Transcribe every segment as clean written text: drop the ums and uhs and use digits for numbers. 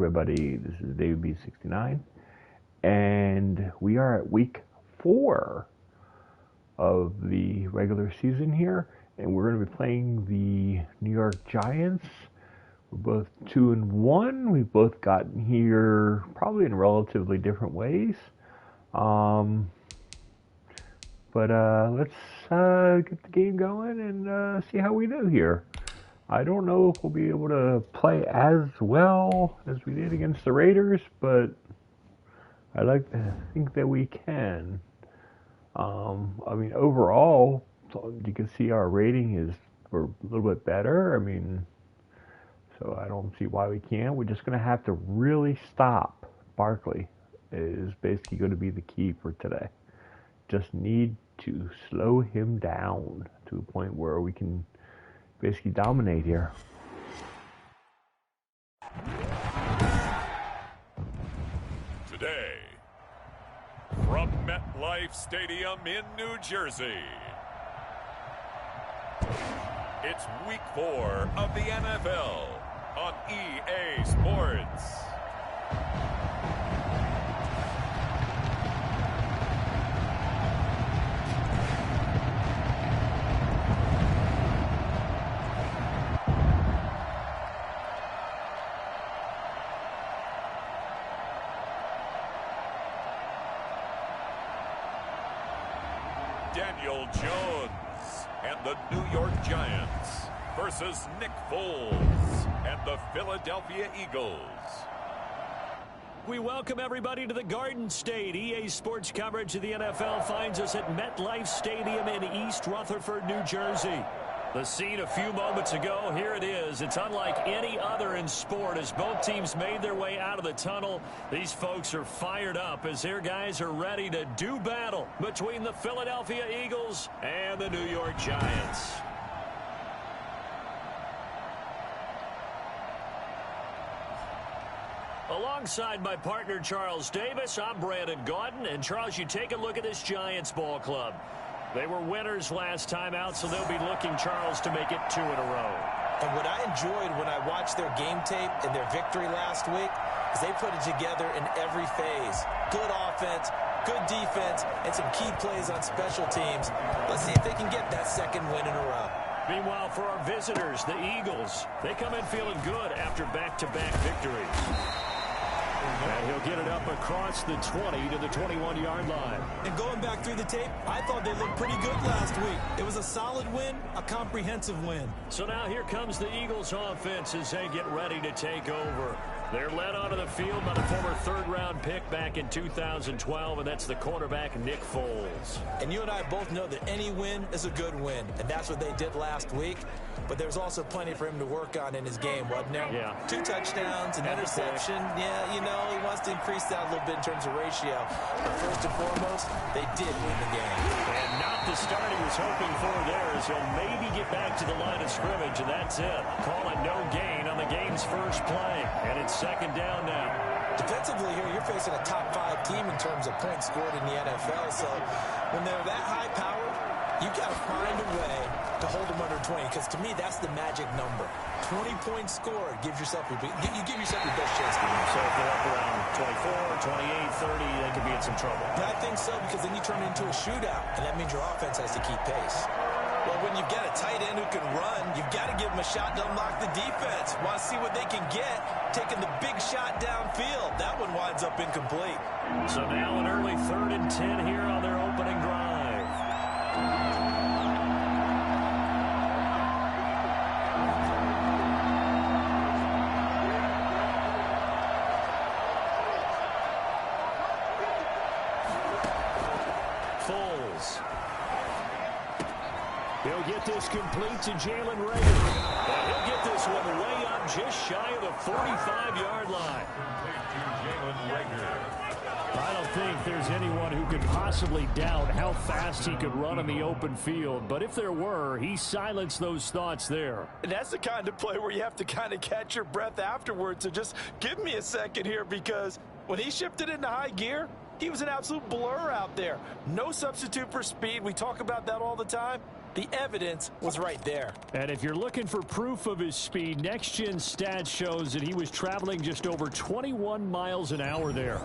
everybody. This is David B69, and we are at week 4 of the regular season here, and we're going to be playing the New York Giants. We're both 2-1. We've both gotten here probably in relatively different ways. But let's get the game going and see how we do here. I don't know if we'll be able to play as well as we did against the Raiders, but I like to think that we can. I mean, overall, you can see our rating is we're a little bit better. I mean, so I don't see why we can't. We're just going to have to really stop Barkley is basically going to be the key for today. Just need to slow him down to a point where we can basically dominate here. Today, from MetLife Stadium in New Jersey, it's week 4 of the NFL on EA Sports. Daniel Jones and the New York Giants versus Nick Foles and the Philadelphia Eagles. We welcome everybody to the Garden State. EA Sports coverage of the NFL finds us at MetLife Stadium in East Rutherford, New Jersey. The scene a few moments ago, here it is. It's unlike any other in sport as both teams made their way out of the tunnel. These folks are fired up as their guys are ready to do battle between the Philadelphia Eagles and the New York Giants. Alongside my partner, Charles Davis, I'm Brandon Gaudin. And, Charles, you take a look at this Giants ball club. They were winners last time out, so they'll be looking, Charles, to make it 2 in a row. And what I enjoyed when I watched their game tape and their victory last week is they put it together in every phase. Good offense, good defense, and some key plays on special teams. Let's see if they can get that second win in a row. Meanwhile, for our visitors, the Eagles, they come in feeling good after back-to-back victories. And he'll get it up across the 20 to the 21-yard line. And going back through the tape, I thought they looked pretty good last week. It was a solid win, a comprehensive win. So now here comes the Eagles offense as they get ready to take over. They're led onto the field by the former third-round pick back in 2012, and that's the quarterback, Nick Foles. And you and I both know that any win is a good win, and that's what they did last week. But there's also plenty for him to work on in his game, wasn't there? Yeah. 2 touchdowns, an interception. Yeah, you know, he wants to increase that a little bit in terms of ratio. But first and foremost, they did win the game. And not the start he was hoping for there, as he'll maybe get back to the line of scrimmage, and that's it. Call it no gain on the game's first play. And it's second down now. Defensively here, you're facing a top 5 team in terms of points scored in the NFL. So when they're that high-powered, you got to find a way to hold them under 20, because to me, that's the magic number. 20 points scored gives yourself you give yourself your best chance to win. So if they're up around 24, 28, 30, they could be in some trouble. Yeah, I think so, because then you turn it into a shootout, and that means your offense has to keep pace. Well, when you've got a tight end who can run, you've got to give him a shot to unlock the defense. Want to see what they can get, taking the big shot downfield. That one winds up incomplete. So now an early 3rd and 10 here on their opening drive. Foles. He'll get this complete to Jalen Reagor. And he'll get this one way up just shy of the 45-yard line. I don't think there's anyone who could possibly doubt how fast he could run on the open field. But if there were, he silenced those thoughts there. And that's the kind of play where you have to kind of catch your breath afterwards. So just give me a second here, because when he shifted into high gear, he was an absolute blur out there. No substitute for speed. We talk about that all the time. The evidence was right there. And if you're looking for proof of his speed, Next Gen Stats shows that he was traveling just over 21 miles an hour there.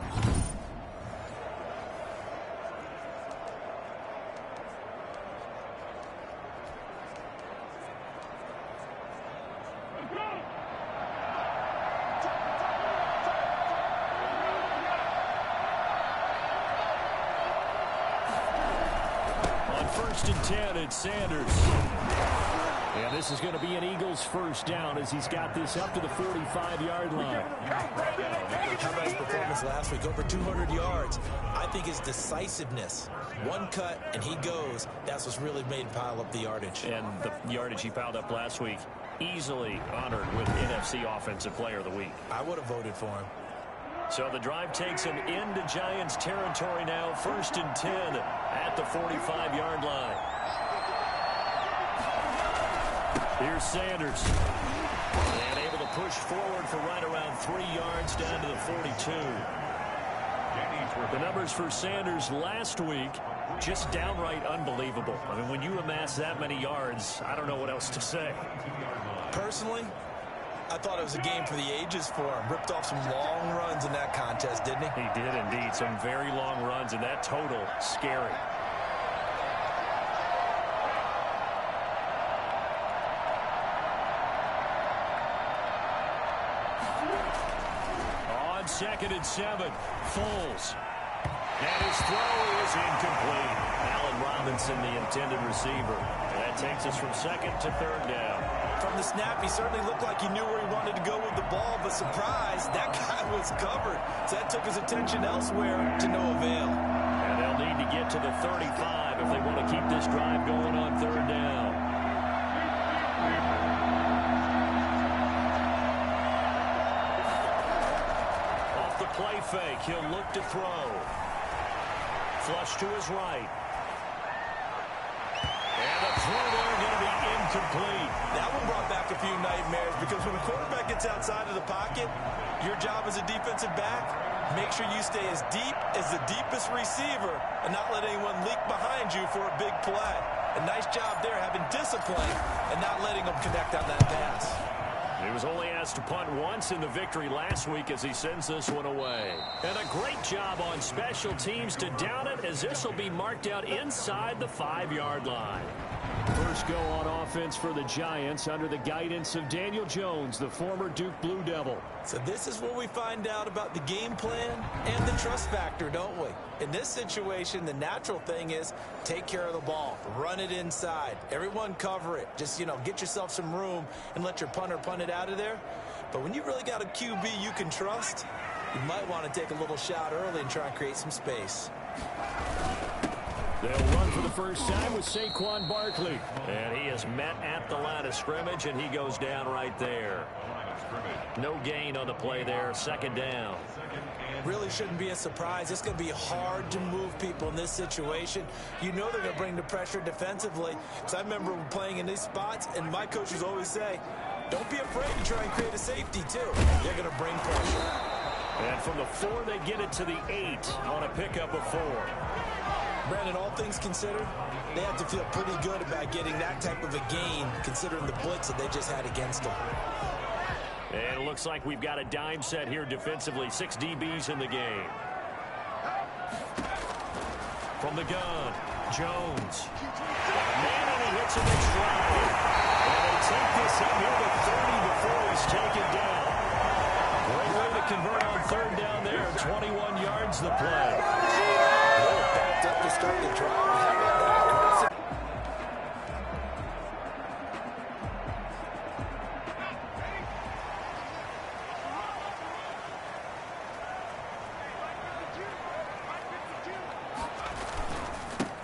First and 10, it's Sanders. And this is going to be an Eagles first down as he's got this up to the 45-yard line. How about his performance last week? Over 200 yards. I think his decisiveness, one cut and he goes, that's what's really made him pile up the yardage. And the yardage he piled up last week, easily honored with NFC Offensive Player of the Week. I would have voted for him. So the drive takes him into Giants territory now, first and 10 at the 45-yard line. Here's Sanders. And able to push forward for right around 3 yards down to the 42. The numbers for Sanders last week, just downright unbelievable. I mean, when you amass that many yards, I don't know what else to say. Personally, I thought it was a game for the ages for him. Ripped off some long runs in that contest, didn't he? He did indeed. Some very long runs, and that total, scary. On 2nd and 7, Foles. And his throw is incomplete. Allen Robinson, the intended receiver. And that takes us from 2nd to 3rd down. From the snap, he certainly looked like he knew where he wanted to go with the ball, but surprise, that guy was covered. So that took his attention elsewhere to no avail. And they'll need to get to the 35 if they want to keep this drive going on 3rd down. Off the play fake, he'll look to throw. Flush to his right. And the throw there going to be incomplete. That one brought back a few nightmares because when a quarterback gets outside of the pocket, your job as a defensive back, make sure you stay as deep as the deepest receiver and not let anyone leak behind you for a big play. A nice job there having discipline and not letting them connect on that pass. He was only asked to punt once in the victory last week as he sends this one away. And a great job on special teams to down it as this will be marked out inside the 5-yard line. First go on offense for the Giants under the guidance of Daniel Jones, the former Duke Blue Devil. So this is where we find out about the game plan and the trust factor, don't we? In this situation, the natural thing is take care of the ball, run it inside, everyone cover it. Just, get yourself some room and let your punter punt it out of there. But when you really got a QB you can trust, you might want to take a little shot early and try and create some space. They'll run for the first time with Saquon Barkley. And he is met at the line of scrimmage, and he goes down right there. No gain on the play there, 2nd down. Really shouldn't be a surprise. It's going to be hard to move people in this situation. You know they're going to bring the pressure defensively. So I remember playing in these spots, and my coaches always say, don't be afraid to try and create a safety, too. They're going to bring pressure. And from the 4, they get it to the 8 on a pickup of 4. Brandon, all things considered, they have to feel pretty good about getting that type of a gain, considering the blitz that they just had against them. And it looks like we've got a dime set here defensively. 6 DBs in the game. From the gun, Jones. Man, and he hits him in stride. And they take this up here to 30 before he's taken down. Great way to convert on 3rd down there. 21 yards the play. Backed up to start the drive. How about that?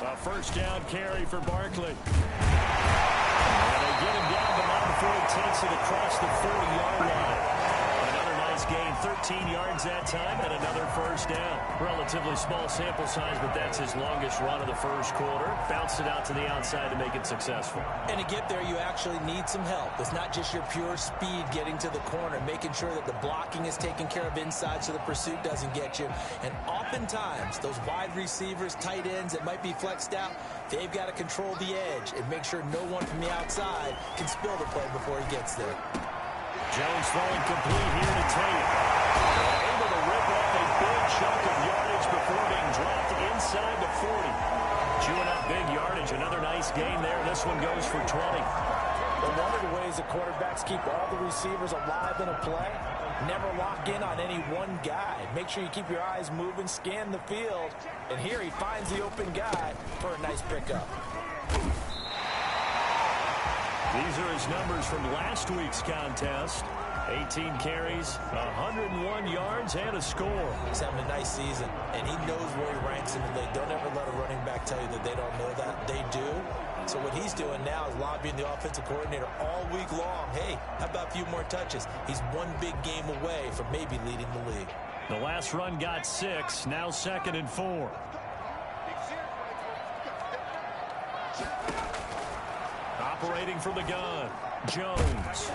A first down carry for Barkley. And they get him down, but not before he takes it across the 40-yard line. Another nice gain, 13 yards that time, and another first down. Relatively small sample size, but that's his longest run of the first quarter. Bounced it out to the outside to make it successful. And to get there, you actually need some help. It's not just your pure speed getting to the corner, making sure that the blocking is taken care of inside so the pursuit doesn't get you. And oftentimes, those wide receivers, tight ends that might be flexed out, they've got to control the edge and make sure no one from the outside can spill the play before he gets there. Jones throwing complete here to Tate. Able to rip off a big chunk of yardage before being dropped inside the 40. Chewing up big yardage. Another nice gain there. This one goes for 20. But one of the ways the quarterbacks keep all the receivers alive in a play, never lock in on any one guy. Make sure you keep your eyes moving, scan the field. And here he finds the open guy for a nice pickup. These are his numbers from last week's contest. 18 carries, 101 yards, and a score. He's having a nice season, and he knows where he ranks in the league. Don't ever let a running back tell you that they don't know that. They do. So what he's doing now is lobbying the offensive coordinator all week long. Hey, how about a few more touches? He's one big game away from maybe leading the league. The last run got 6, now 2nd and 4. Operating from the gun, Jones.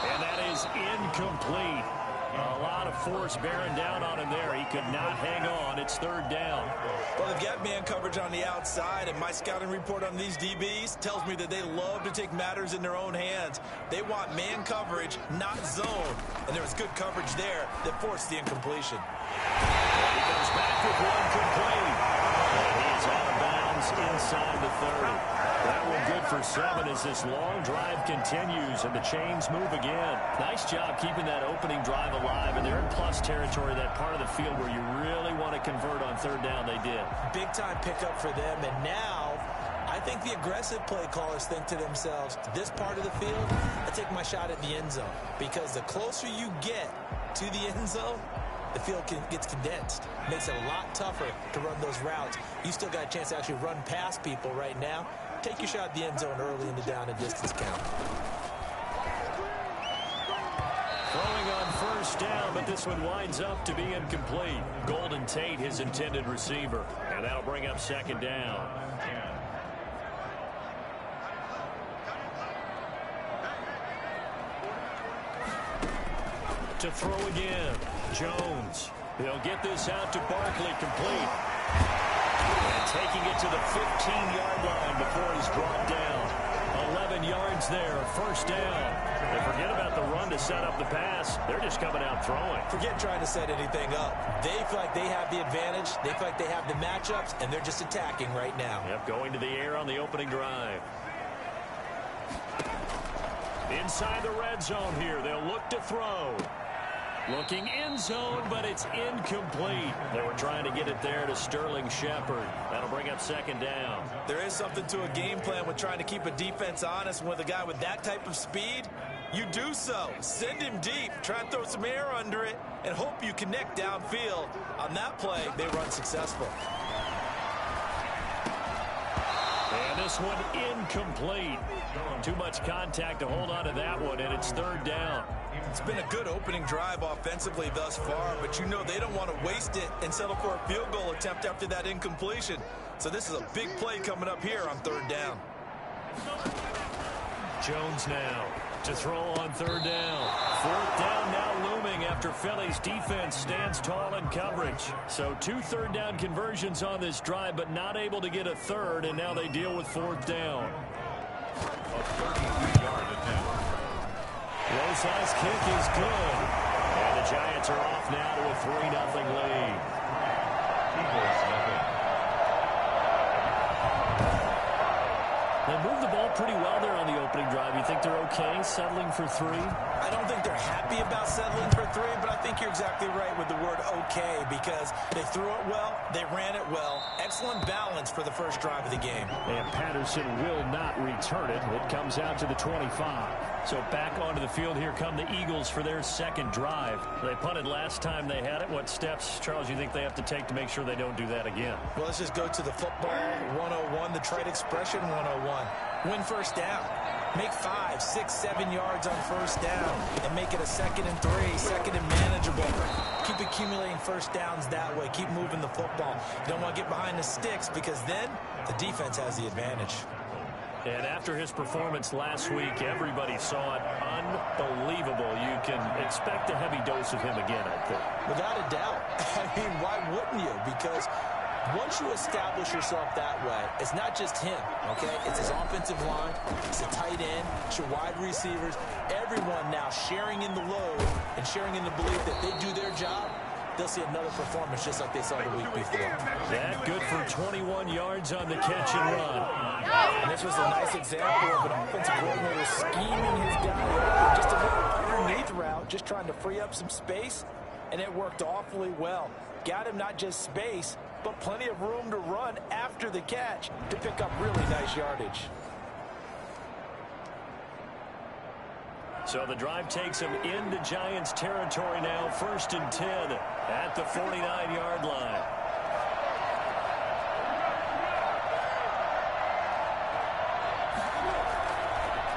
And that is incomplete. A lot of force bearing down on him there. He could not hang on. It's 3rd down. Well, they've got man coverage on the outside, and my scouting report on these DBs tells me that they love to take matters in their own hands. They want man coverage, not zone. And there was good coverage there that forced the incompletion. He comes back with one complete. And he's out of bounds inside the 30. That one good for 7 as this long drive continues and the chains move again. Nice job keeping that opening drive alive, and they're in plus territory, that part of the field where you really want to convert on 3rd down. They did. Big time pickup for them, and now I think the aggressive play callers think to themselves, this part of the field, I take my shot at the end zone, because the closer you get to the end zone, the field gets condensed. Makes it a lot tougher to run those routes. You still got a chance to actually run past people right now. Take your shot at the end zone early in the down and distance count. Throwing on 1st down, but this one winds up to be incomplete. Golden Tate, his intended receiver. And that'll bring up 2nd down. To throw again, Jones. He'll get this out to Barkley, complete. And taking it to the 15-yard line before he's brought down. 11 yards there, 1st down. And forget about the run to set up the pass. They're just coming out throwing. Forget trying to set anything up. They feel like they have the advantage. They feel like they have the matchups, and they're just attacking right now. Yep, going to the air on the opening drive. Inside the red zone here, they'll look to throw. Looking end zone, but it's incomplete. They were trying to get it there to Sterling Shepard. That'll bring up 2nd down. There is something to a game plan with trying to keep a defense honest. With a guy with that type of speed, you do so. Send him deep. Try and throw some air under it and hope you connect downfield. On that play, they run successful. And this one incomplete. Too much contact to hold on to that one, and it's 3rd down. It's been a good opening drive offensively thus far, but you know they don't want to waste it and settle for a field goal attempt after that incompletion. So this is a big play coming up here on 3rd down. Jones now to throw on 3rd down. 4th down now looming after Philly's defense stands tall in coverage. So 2 3rd down conversions on this drive, but not able to get a 3rd, and now they deal with 4th down. A 33-yard attempt. Rosa's kick is good. And the Giants are off now to a 3-0 lead. Eagles nothing. They moved the ball pretty well there on the opening drive. You think they're okay settling for 3? I don't think they're happy about settling for 3, but I think you're exactly right with the word okay, because they threw it well, they ran it well. Excellent balance for the first drive of the game. And Patterson will not return it. It comes out to the 25. So back onto the field here come the Eagles for their 2nd drive. They punted last time they had it. What steps, Charles, you think they have to take to make sure they don't do that again? Well, let's just go to the football 101, the trite expression 101. Win 1st down. Make 5, 6, 7 yards on first down and make it a 2nd and 3, 2nd and manageable. Keep accumulating first downs that way. Keep moving the football. You don't want to get behind the sticks because then the defense has the advantage. And after his performance last week, everybody saw it. Unbelievable. You can expect a heavy dose of him again, I think. Without a doubt. I mean, why wouldn't you? Because once you establish yourself that way, it's not just him, okay? It's his offensive line, it's the tight end, it's your wide receivers, everyone now sharing in the load and sharing in the belief that they do their job, they'll see another performance just like they saw the week before. That good for 21 yards on the catch and run. And this was a nice example of an offensive coordinator scheming his guy open, just a little underneath route, just trying to free up some space, and it worked awfully well. Got him not just space, but plenty of room to run after the catch to pick up really nice yardage. So the drive takes him into Giants territory now, 1st and 10 at the 49-yard line.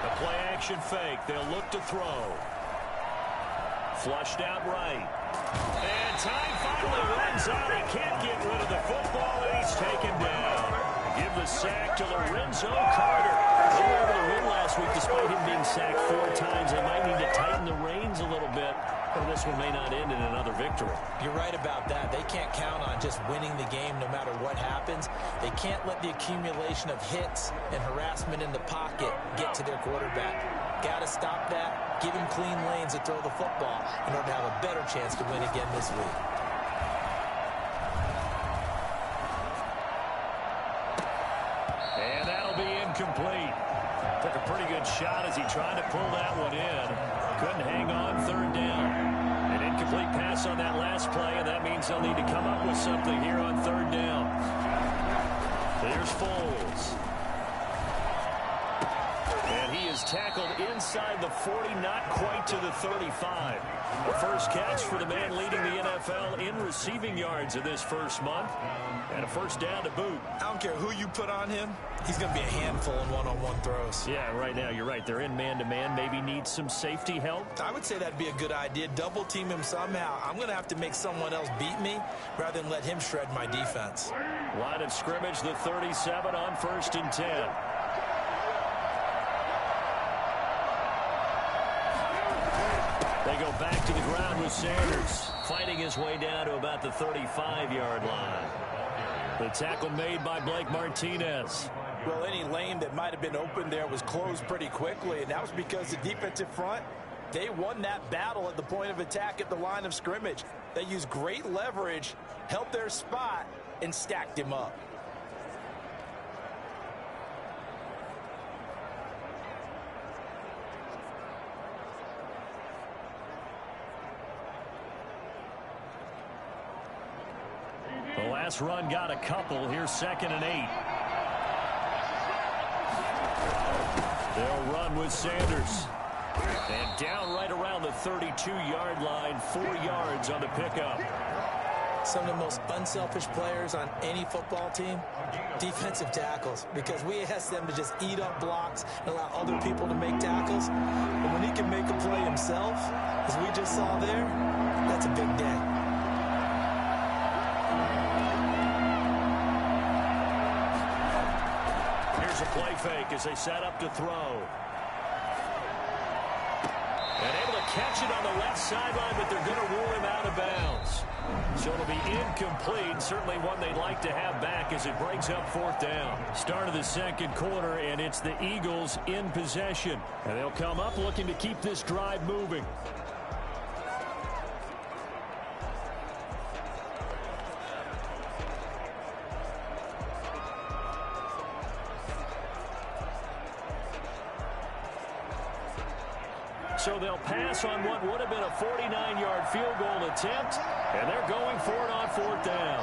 The play-action fake. They'll look to throw. Flushed out right. And time finally runs out. He can't get rid of the football, and he's taken down. Give the sack to Lorenzo Carter. They were able to win last week despite him being sacked 4 times. They might need to tighten the reins a little bit, or this one may not end in another victory. You're right about that. They can't count on just winning the game no matter what happens. They can't let the accumulation of hits and harassment in the pocket get to their quarterback. Got to stop that. Give him clean lanes to throw the football in order to have a better chance to win again this week. And that'll be incomplete. Took a pretty good shot as he tried to pull that one in. Couldn't hang on 3rd down. An incomplete pass on that last play, and that means they'll need to come up with something here on 3rd down. Here's Foles. And he is tackled inside the 40, not quite to the 35. The first catch for the man leading the NFL in receiving yards in this first month. And a first down to boot. I don't care who you put on him. He's going to be a handful in one-on-one throws. Yeah, right now you're right. They're in man-to-man. Maybe needs some safety help. I would say that'd be a good idea. Double team him somehow. I'm going to have to make someone else beat me rather than let him shred my defense. Line of scrimmage, the 37 on 1st and 10. They go back to the ground with Sanders, fighting his way down to about the 35-yard line. The tackle made by Blake Martinez. Well, any lane that might have been open there was closed pretty quickly, and that was because the defensive front, they won that battle at the point of attack at the line of scrimmage. They used great leverage, held their spot, and stacked him up. The last run got a couple. Here's 2nd and 8. They'll run with Sanders. And down right around the 32-yard line, 4 yards on the pickup. Some of the most unselfish players on any football team, defensive tackles, because we ask them to just eat up blocks and allow other people to make tackles. But when he can make a play himself, as we just saw there, that's a big day. A play fake as they set up to throw. And able to catch it on the left sideline, but they're going to rule him out of bounds. So it'll be incomplete. Certainly one they'd like to have back as it brings up 4th down. Start of the 2nd quarter, and it's the Eagles in possession. And they'll come up looking to keep this drive moving. So they'll pass on what would have been a 49-yard field goal attempt, and they're going for it on 4th down.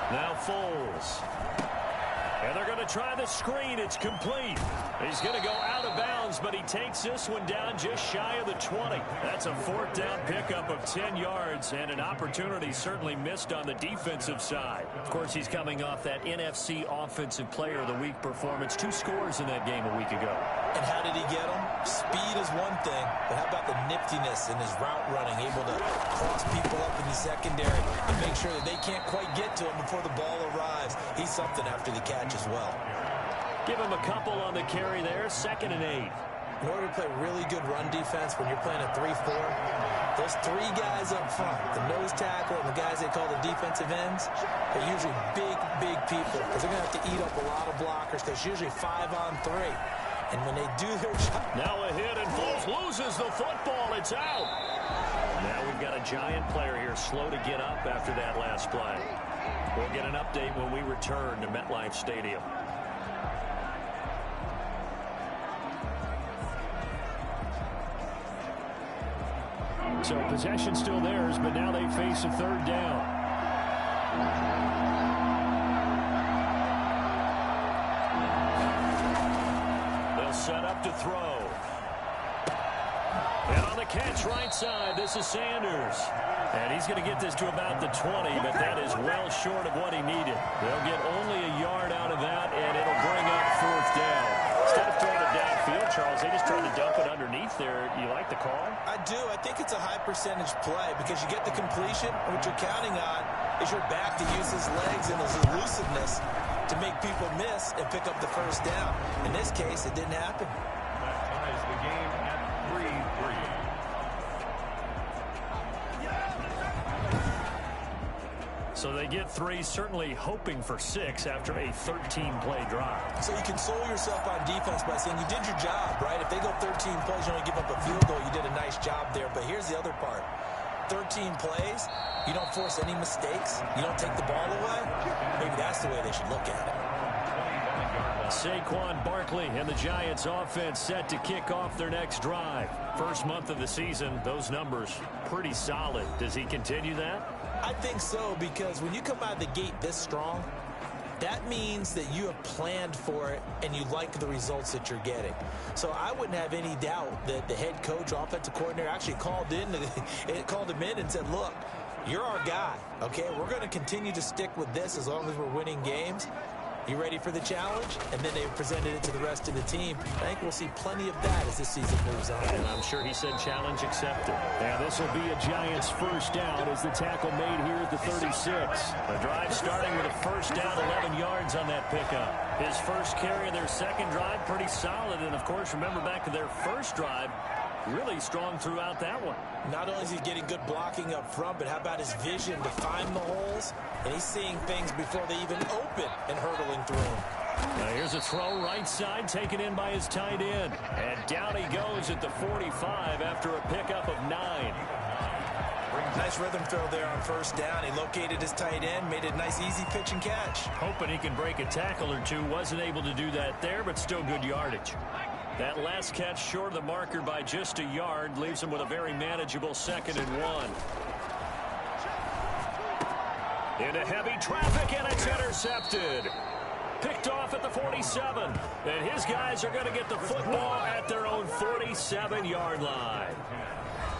Now Foles. And they're going to try the screen. It's complete. He's going to go out of of bounds, but he takes this one down just shy of the 20. That's a 4th down pickup of 10 yards and an opportunity certainly missed on the defensive side. Of course, he's coming off that NFC Offensive Player of the Week performance. 2 scores in that game a week ago. And how did he get them? Speed is one thing, but how about the niftiness in his route running, able to cross people up in the secondary and make sure that they can't quite get to him before the ball arrives. He's something after the catch as well. Give him a couple on the carry there, 2nd and 8. In order to play really good run defense when you're playing a 3-4, those 3 guys up front, the nose tackle and the guys they call the defensive ends, are usually big people because they're going to have to eat up a lot of blockers because usually 5 on 3. And when they do their job... Now a hit, and Foles loses the football. It's out. Now we've got a Giant player here slow to get up after that last play. We'll get an update when we return to MetLife Stadium. So possession still theirs, but now they face a 3rd down. They'll set up to throw. And on the catch right side, this is Sanders. And he's going to get this to about the 20, but that is well short of what he needed. They'll get only a yard out of that, and it'll bring up 4th down. Instead of throwing it downfield, Charles, they just tried to dump it underneath there. You like the call? I do. I think it's a high percentage play because you get the completion. What you're counting on is your back to use his legs and his elusiveness to make people miss and pick up the 1st down. In this case, it didn't happen. That ties the game at 3-3. So they get 3, certainly hoping for 6 after a 13-play drive. So you console yourself on defense by saying you did your job, right? If they go 13 plays, you only give up a field goal, you did a nice job there. But here's the other part. 13 plays, you don't force any mistakes, you don't take the ball away. Maybe that's the way they should look at it. Saquon Barkley and the Giants offense set to kick off their next drive. First month of the season, those numbers pretty solid. Does he continue that? I think so, because when you come out of the gate this strong, that means that you have planned for it and you like the results that you're getting. So I wouldn't have any doubt that the head coach, offensive coordinator, actually called him in and said, look, you're our guy, okay? We're going to continue to stick with this as long as we're winning games. You ready for the challenge? And then they presented it to the rest of the team. I think we'll see plenty of that as this season moves on. And I'm sure he said challenge accepted. Now this will be a Giants 1st down as the tackle made here at the 36. The drive starting with a 1st down, 11 yards on that pickup. His first carry of their 2nd drive, pretty solid. And, of course, remember back to their 1st drive, really strong throughout that one. Not only is he getting good blocking up front, but how about his vision to find the holes? And he's seeing things before they even open and hurtling through them. Now here's a throw right side taken in by his tight end. And down he goes at the 45 after a pickup of 9. Nice rhythm throw there on 1st down. He located his tight end, made a nice easy pitch and catch. Hoping he can break a tackle or two. Wasn't able to do that there, but still good yardage. That last catch short of the marker by just a yard leaves him with a very manageable 2nd and 1. Into heavy traffic, and it's intercepted. Picked off at the 47. And his guys are going to get the football at their own 47-yard line.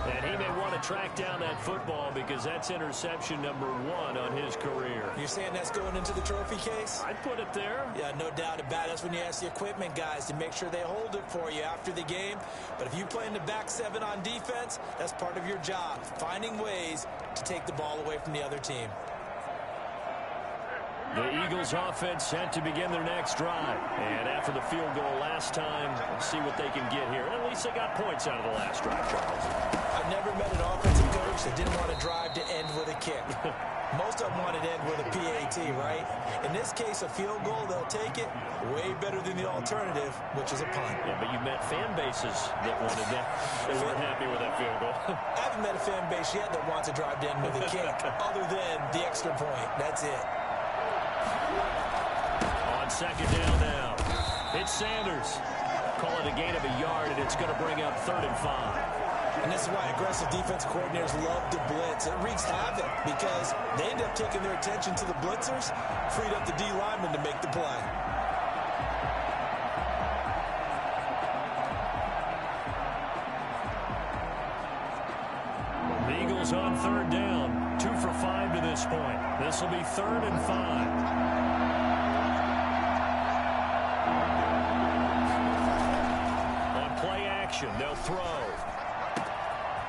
And he may want to track down that football because that's interception number 1 on his career. You're saying that's going into the trophy case? I'd put it there. Yeah, no doubt about it. That's when you ask the equipment guys to make sure they hold it for you after the game. But if you play in the back 7 on defense, that's part of your job, finding ways to take the ball away from the other team. The Eagles offense set to begin their next drive. And after the field goal last time, let's see what they can get here. At least they got points out of the last drive, Charles. I've never met an offensive coach that didn't want to drive to end with a kick. Most of them want to end with a PAT, right? In this case, a field goal, they'll take it. Way better than the alternative, which is a punt. Yeah, but you met fan bases that wanted that. They weren't happy with that field goal. I haven't met a fan base yet that wants to drive to end with a kick, other than the extra point. That's it. On 2nd down now, it's Sanders. Call it a gain of a yard, and it's going to bring up 3rd and 5. And this is why aggressive defensive coordinators love to blitz. It wreaks havoc because they end up taking their attention to the blitzers, freed up the D lineman to make the play. The Eagles on third down. 2 for 5 to this point. This will be 3rd and 5. On play action, they'll throw.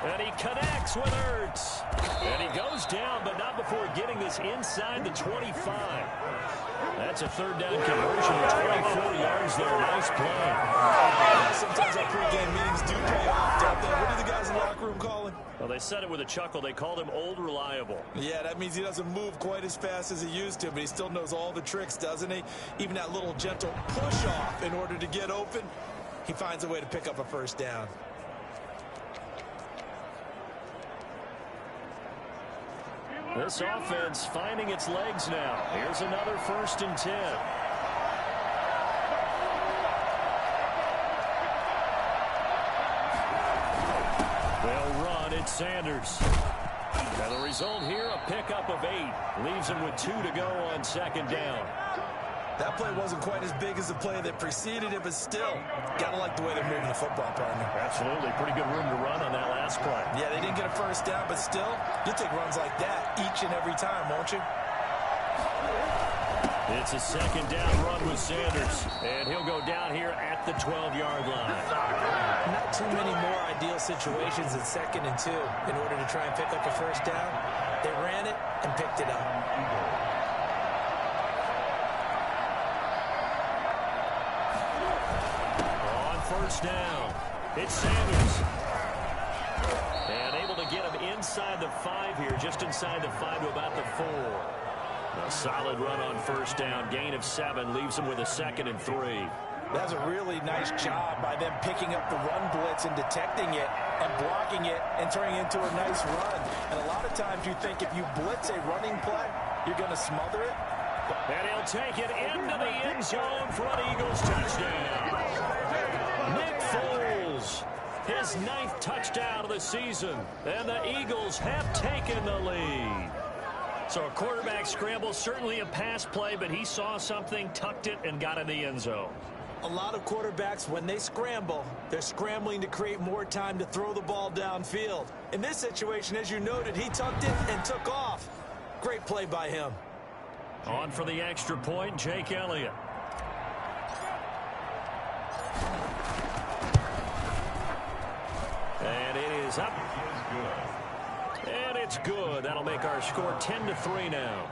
And he connects with Ertz. And he goes down, but not before getting this inside the 25. That's a 3rd down conversion of 24 yards there. Nice play. Sometimes our pregame meetings do pay off, don't they? What do the guys in the locker room call him? Well, they said it with a chuckle. They called him Old Reliable. Yeah, that means he doesn't move quite as fast as he used to, but he still knows all the tricks, doesn't he? Even that little gentle push-off in order to get open, he finds a way to pick up a 1st down. This offense finding its legs now. Here's another 1st and 10. They'll run. It's Sanders. And the result here, a pickup of 8. Leaves him with 2 to go on 2nd down. That play wasn't quite as big as the play that preceded it, but still, gotta like the way they're moving the football, partner. Absolutely. Pretty good room to run on that last play. Yeah, they didn't get a 1st down, but still, you'll take runs like that each and every time, won't you? It's a 2nd down run with Sanders, and he'll go down here at the 12-yard line. Not too many more ideal situations in 2nd and 2 in order to try and pick up a 1st down. They ran it and picked it up. On 1st down, it's Sanders. And able to get him inside the 5 here, just inside the 5 to about the 4. A solid run on 1st down. Gain of 7 leaves him with a 2nd and 3. That's a really nice job by them picking up the run blitz and detecting it and blocking it and turning it into a nice run. And a lot of times you think if you blitz a running play, you're going to smother it. And he'll take it into the end zone for an Eagles touchdown. Nick Foles, his 9th touchdown of the season. And the Eagles have taken the lead. So a quarterback scramble, certainly a pass play, but he saw something, tucked it, and got in the end zone. A lot of quarterbacks, when they scramble, they're scrambling to create more time to throw the ball downfield. In this situation, as you noted, he tucked it and took off. Great play by him. On for the extra point, Jake Elliott. And it is up. And it's good. That'll make our score 10-3 now.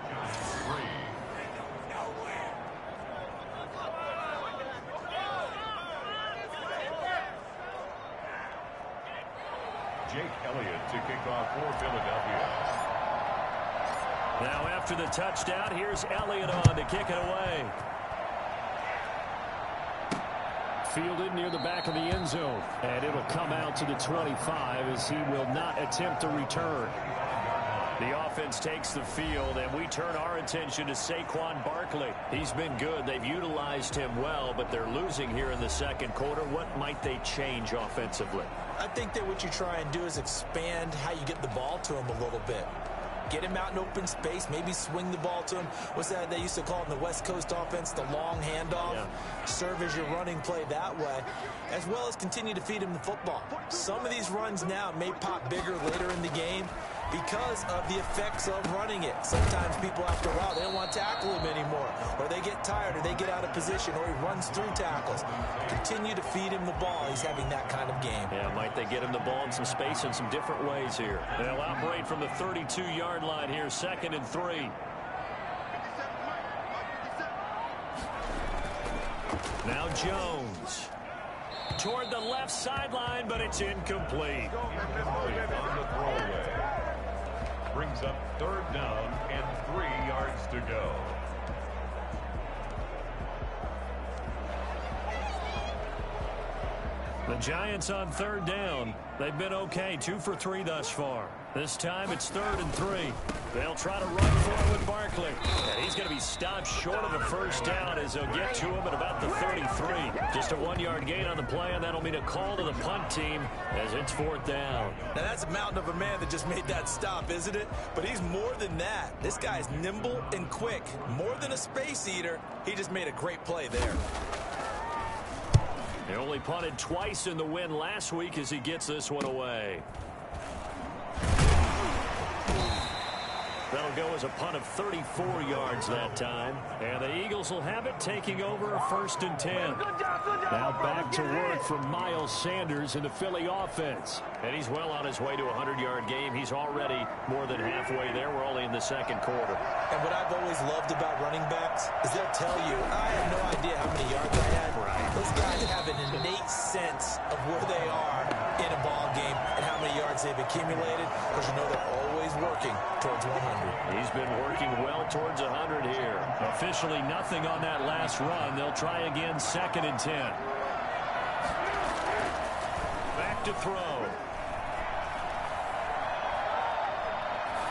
Jake Elliott to kick off for Philadelphia. Now after the touchdown, here's Elliott on to kick it away. Fielded near the back of the end zone. And it'll come out to the 25 as he will not attempt to return. The offense takes the field, and we turn our attention to Saquon Barkley. He's been good. They've utilized him well, but they're losing here in the 2nd quarter. What might they change offensively? I think that what you try and do is expand how you get the ball to him a little bit. Get him out in open space, maybe swing the ball to him. What's that they used to call in the West Coast offense, the long handoff? Yeah. Serve as your running play that way, as well as continue to feed him the football. Some of these runs now may pop bigger later in the game because of the effects of running it. Sometimes people, after a while, they don't want to tackle him anymore, or they get tired, or they get out of position, or he runs through tackles. Continue to feed him the ball. He's having that kind of game. Yeah, might they get him the ball in some space in some different ways here. They'll operate from the 32-yard line here, 2nd and 3. Now Jones toward the left sideline, but it's incomplete. On the throwaway. Brings up 3rd down and 3 yards to go. The Giants on 3rd down. They've been okay, 2 for 3 thus far. This time it's 3rd and 3. They'll try to run for it with Barkley. And he's going to be stopped short of a 1st down as they'll get to him at about the 33. Just a 1-yard gain on the play, and that'll mean a call to the punt team as it's 4th down. Now that's a mountain of a man that just made that stop, isn't it? But he's more than that. This guy's nimble and quick. More than a space eater, he just made a great play there. He only punted twice in the win last week as he gets this one away. go as a punt of 34 yards that time. And the Eagles will have it, taking over a 1st and 10. Now back to work for Miles Sanders in the Philly offense. And he's well on his way to a 100-yard game. He's already more than halfway there. We're only in the 2nd quarter. And what I've always loved about running backs is they'll tell you, I have no idea how many yards I had. Those guys have an innate sense of where they are in a ball game and how many yards they've accumulated, because you know they're always working towards 100. He's been working well towards 100 here. Officially nothing on that last run. They'll try again, 2nd and 10. Back to throw.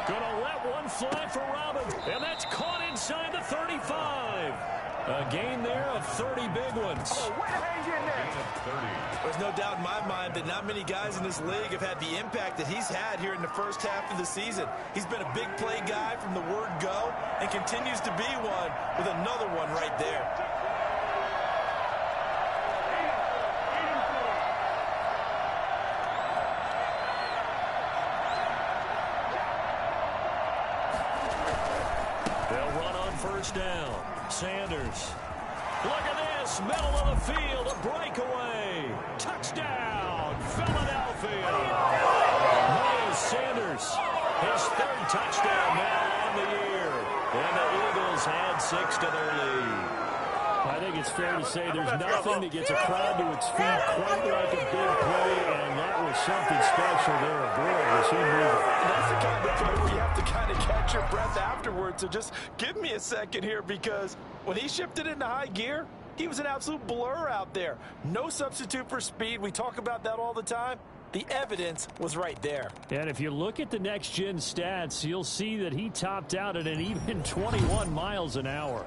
Gonna let one fly for Robbins, and that's caught inside the 35. A gain there of 30 big ones. There's no doubt in my mind that not many guys in this league have had the impact that he's had here in the first half of the season. He's been a big play guy from the word go and continues to be one with another one right there. They'll run on 1st down. Sanders. Look at this. Middle of the field. A breakaway. Touchdown. Philadelphia. Miles Sanders. His 3rd touchdown now on the year. And the Eagles add 6 to their lead. I think it's fair to say there's nothing that gets a crowd to its feet quite like a big play, and that was something special there. Boy, was he moving. That's the kind of play where you have to kind of catch your breath afterwards. So just give me a second here, because when he shifted into high gear, he was an absolute blur out there. No substitute for speed. We talk about that all the time. The evidence was right there. And if you look at the next-gen stats, you'll see that he topped out at an even 21 miles an hour.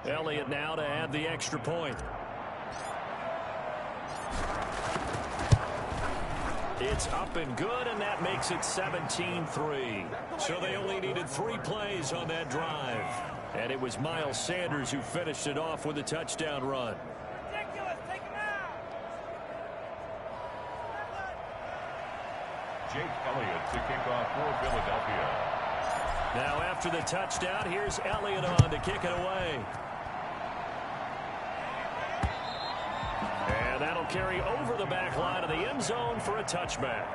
Elliott now to add the extra point. It's up and good, and that makes it 17-3. So they only needed 3 plays on that drive. And it was Miles Sanders who finished it off with a touchdown run. Ridiculous. Take him out. Jake Elliott to kick off for Philadelphia. Now after the touchdown, here's Elliott on to kick it away. And that'll carry over the back line of the end zone for a touchback.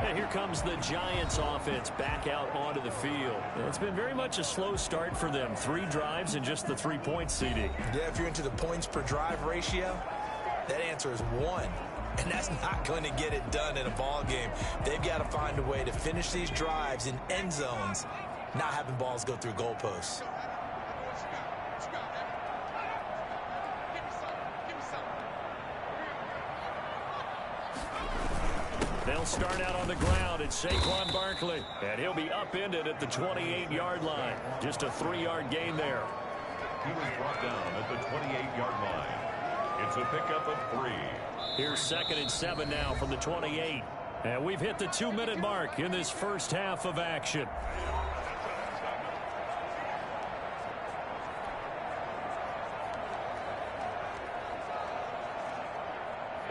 And here comes the Giants offense back out onto the field. It's been very much a slow start for them. 3 drives and just the 3-point seeding. Yeah, if you're into the points per drive ratio, that answer is 1. And that's not going to get it done in a ball game. They've got to find a way to finish these drives in end zones, not having balls go through goalposts. They'll start out on the ground. It's Saquon Barkley. And he'll be upended at the 28-yard line. Just a 3-yard gain there. He was brought down at the 28-yard line. It's a pickup of 3. Here's 2nd and 7 now from the 28. And we've hit the 2-minute mark in this first half of action.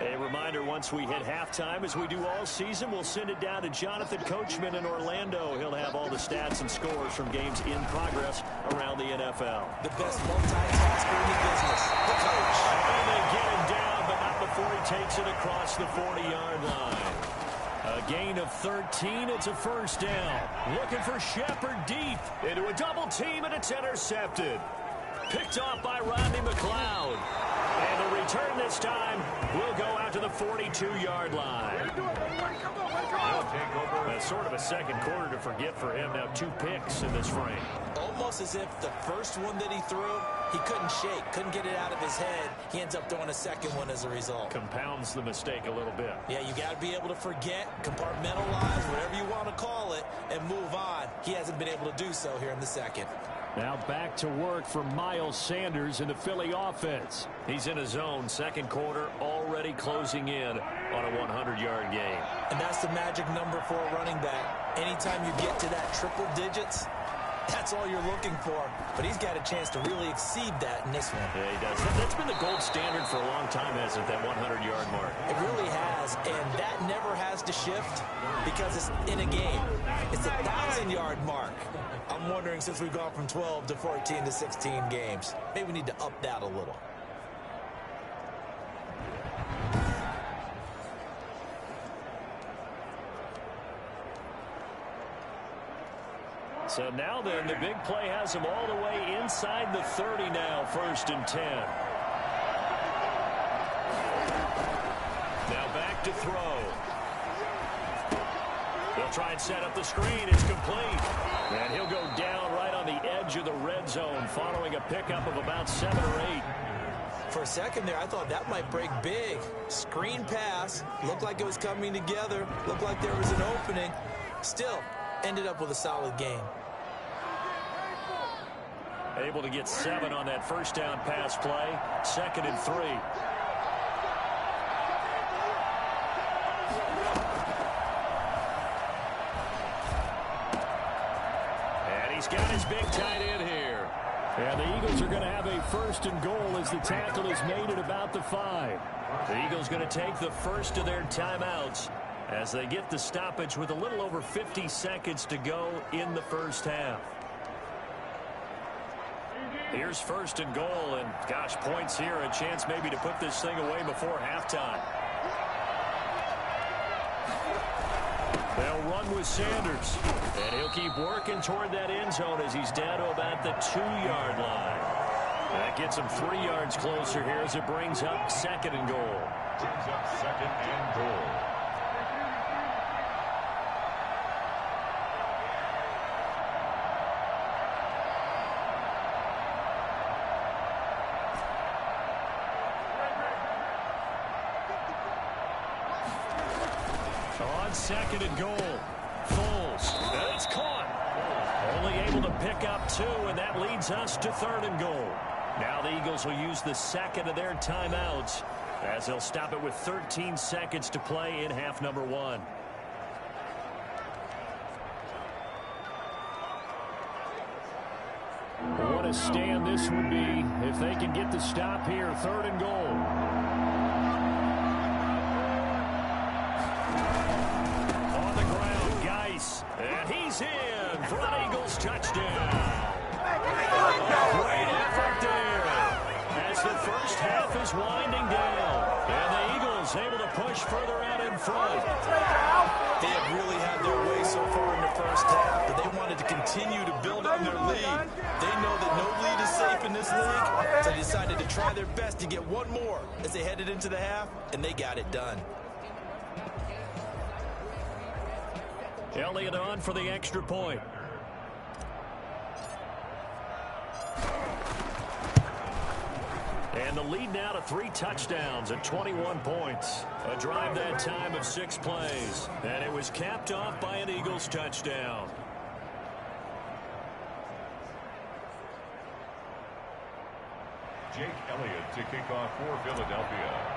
A reminder, once we hit halftime, as we do all season, we'll send it down to Jonathan Coachman in Orlando. He'll have all the stats and scores from games in progress around the NFL. The best multitasker in the business, the coach. And they get him down, but not before he takes it across the 40-yard line. A gain of 13. It's a 1st down. Looking for Shepard deep into a double team, and it's intercepted. Picked off by Rodney McLeod. And the return this time will go out to the 42-yard line. Sort of a second quarter to forget for him. Now 2 picks in this frame. Almost as if the first one that he threw, he couldn't shake, couldn't get it out of his head. He ends up throwing a second one as a result. Compounds the mistake a little bit. Yeah, you got to be able to forget, compartmentalize, whatever you want to call it, and move on. He hasn't been able to do so here in the second. Now back to work for Miles Sanders in the Philly offense. He's in a zone, 2nd quarter, already closing in on a 100-yard game. And that's the magic number for a running back. Anytime you get to that triple digits, that's all you're looking for. But he's got a chance to really exceed that in this one. Yeah, he does. That's been the gold standard for a long time, hasn't it, that 100-yard mark? It really has. does, and that never has to shift because it's in a game. It's a 1,000-yard mark. I'm wondering, since we've gone from 12 to 14 to 16 games, maybe we need to up that a little. So now then, the big play has them all the way inside the 30 now, 1st and 10. Now back to throw. They'll try and set up the screen. It's complete. And he'll go down right on the edge of the red zone following a pickup of about 7 or 8. For a second there, I thought that might break big. Screen pass. Looked like it was coming together. Looked like there was an opening. Still, ended up with a solid game. Able to get 7 on that first down pass play. 2nd and 3. And he's got his big tight end here. And the Eagles are going to have a 1st and goal as the tackle is made at about the 5. The Eagles going to take the first of their timeouts as they get the stoppage with a little over 50 seconds to go in the first half. Here's 1st and goal, and gosh, points here, a chance maybe to put this thing away before halftime. They'll run with Sanders, and he'll keep working toward that end zone as he's down to about the 2-yard line. That gets him 3 yards closer here as it brings up 2nd and goal. Brings up 2nd and goal. On 2nd and goal, Foles. It's caught. Only able to pick up 2, and that leads us to 3rd and goal. Now the Eagles will use the 2nd of their timeouts as they'll stop it with 13 seconds to play in half number 1. What a stand this would be if they can get the stop here. 3rd and goal. And he's in for an Eagles touchdown. Great effort there as the first half is winding down. And the Eagles able to push further out in front. They have really had their way so far in the first half, but they wanted to continue to build on their lead. They know that no lead is safe in this league, so they decided to try their best to get one more as they headed into the half, and they got it done. Elliott on for the extra point. And the lead now to 3 touchdowns at 21 points. A drive that time of 6 plays. And it was capped off by an Eagles touchdown. Jake Elliott to kick off for Philadelphia.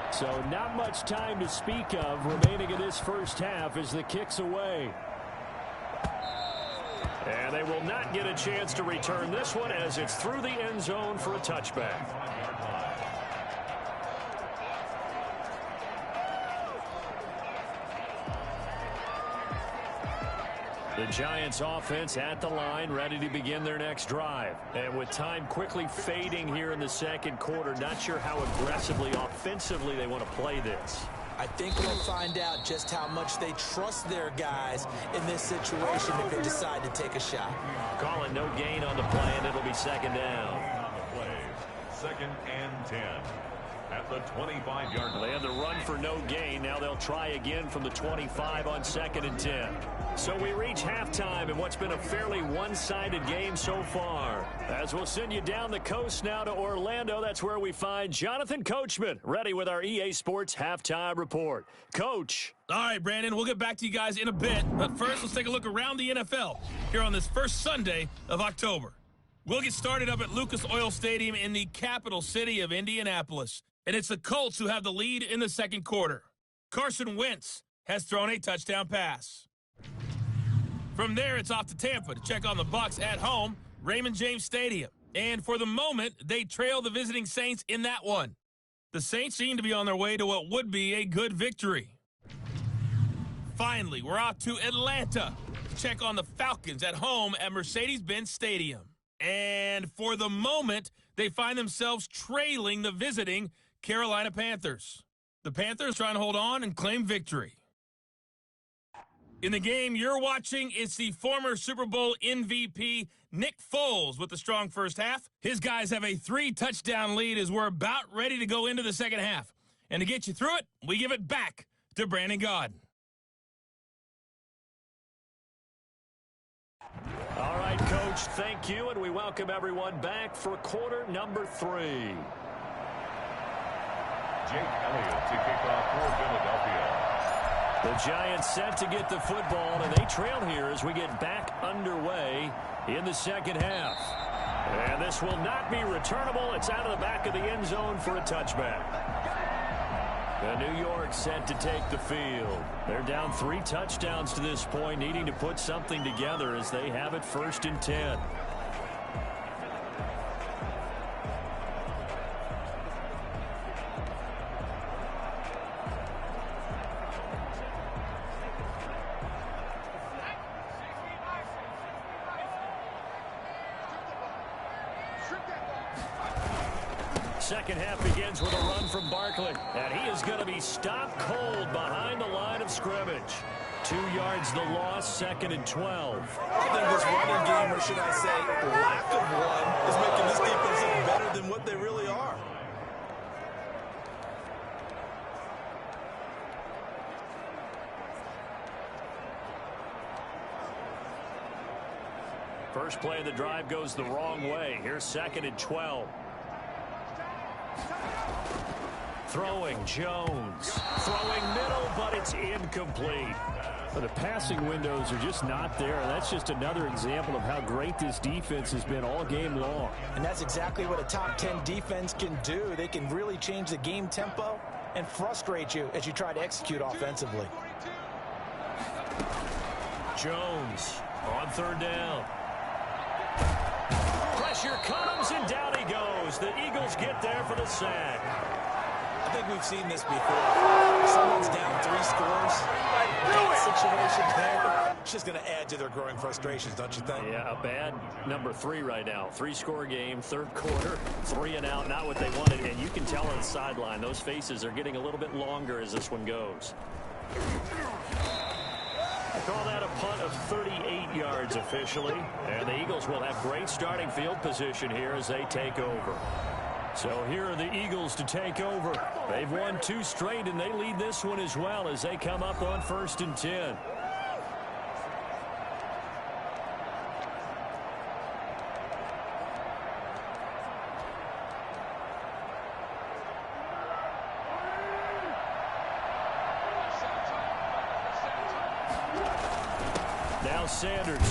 So not much time to speak of remaining in this first half as the kick's away. And they will not get a chance to return this one as it's through the end zone for a touchback. The Giants offense at the line, ready to begin their next drive. And with time quickly fading here in the second quarter, not sure how aggressively, offensively they want to play this. I think we'll find out just how much they trust their guys in this situation if they decide to take a shot. Calling no gain on the play, and it'll be 2nd down. On the play, 2nd and 10. At the 25-yard line. They had the run for no gain. Now they'll try again from the 25 on 2nd and 10. So we reach halftime in what's been a fairly one-sided game so far. As we'll send you down the coast now to Orlando, that's where we find Jonathan Coachman, ready with our EA Sports Halftime Report. Coach. All right, Brandon, we'll get back to you guys in a bit. But first, let's take a look around the NFL here on this first Sunday of October. We'll get started up at Lucas Oil Stadium in the capital city of Indianapolis. And it's the Colts who have the lead in the second quarter. Carson Wentz has thrown a touchdown pass. From there, it's off to Tampa to check on the Bucs at home, Raymond James Stadium. And for the moment, they trail the visiting Saints in that one. the Saints seem to be on their way to what would be a good victory. Finally, we're off to Atlanta to check on the Falcons at home at Mercedes-Benz Stadium. And for the moment, they find themselves trailing the visiting Carolina Panthers. The Panthers trying to hold on and claim victory. In the game you're watching, it's the former Super Bowl MVP, Nick Foles, with a strong first half. His guys have a 3-touchdown lead as we're about ready to go into the second half. And to get you through it, we give it back to Brandon Gaudin. All right, Coach, thank you, and we welcome everyone back for quarter number 3. Jake Elliott to kick off for Philadelphia. The Giants set to get the football, and they trail here as we get back underway in the second half. And this will not be returnable. It's out of the back of the end zone for a touchback. The New York set to take the field. They're down 3 touchdowns to this point, needing to put something together as they have it 1st and 10. Second half begins with a run from Barkley, and he is going to be stopped cold behind the line of scrimmage. 2 yards the loss, 2nd and 12. I think this running game, or should I say lack of one, is making this defense look better than what they really are. First play of the drive goes the wrong way. Here's 2nd and 12. Throwing Jones. Throwing middle, but it's incomplete. But the passing windows are just not there. That's just another example of how great this defense has been all game long. And that's exactly what a top 10 defense can do. They can really change the game tempo and frustrate you as you try to execute offensively. Jones on 3rd down. Pressure comes, and down he goes. The Eagles get there for the sack. I think we've seen this before. If someone's down 3 scores, that situation there, it's just going to add to their growing frustrations, don't you think? Yeah, a bad number 3 right now. 3-score game, 3rd quarter, 3 and out, not what they wanted. And you can tell on the sideline, those faces are getting a little bit longer as this one goes. I call that a punt of 38 yards officially. And the Eagles will have great starting field position here as they take over. So here are the Eagles to take over. They've won 2 straight, and they lead this one as well as they come up on 1st and 10. Now Sanders.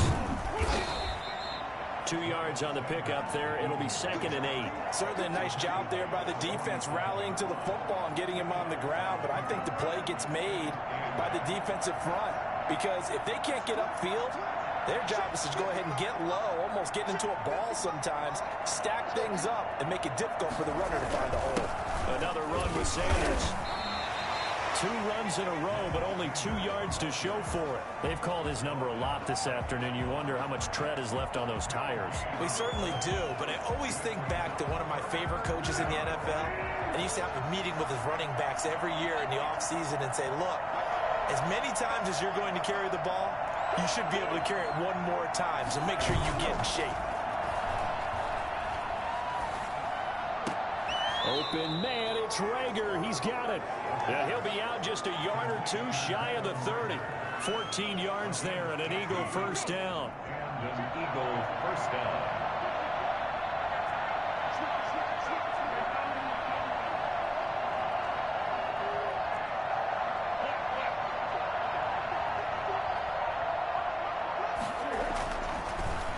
2 yards on the pickup there. It'll be 2nd and 8. Certainly a nice job there by the defense rallying to the football and getting him on the ground. But I think the play gets made by the defensive front. Because if they can't get upfield, their job is to go ahead and get low, almost get into a ball sometimes, stack things up, and make it difficult for the runner to find a hole. Another run with Sanders. 2 runs in a row, but only 2 yards to show for it. They've called his number a lot this afternoon. You wonder how much tread is left on those tires. We certainly do, but I always think back to one of my favorite coaches in the NFL, and he used to have a meeting with his running backs every year in the offseason and say, look, as many times as you're going to carry the ball, you should be able to carry it 1 more time, so make sure you get in shape. Open man, it's Rager. He's got it. Yeah, he'll be out just a yard or 2 shy of the 30. 14 yards there and an Eagle first down. And an Eagle first down.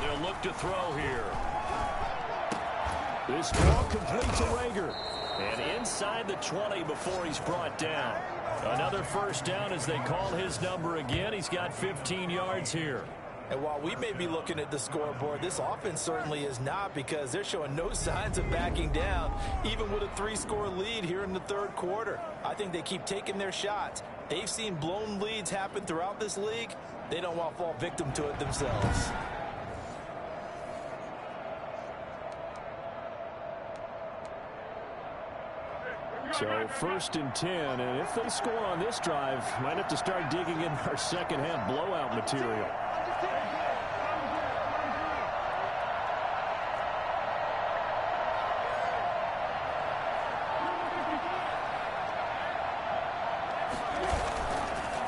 They'll look to throw here. This ball complete to Rager. And inside the 20 before he's brought down. Another first down as they call his number again. He's got 15 yards here. And while we may be looking at the scoreboard, this offense certainly is not, because they're showing no signs of backing down, even with a 3-score lead here in the third quarter. I think they keep taking their shots. They've seen blown leads happen throughout this league. They don't want to fall victim to it themselves. So 1st and 10, and if they score on this drive, might have to start digging in our second half blowout material.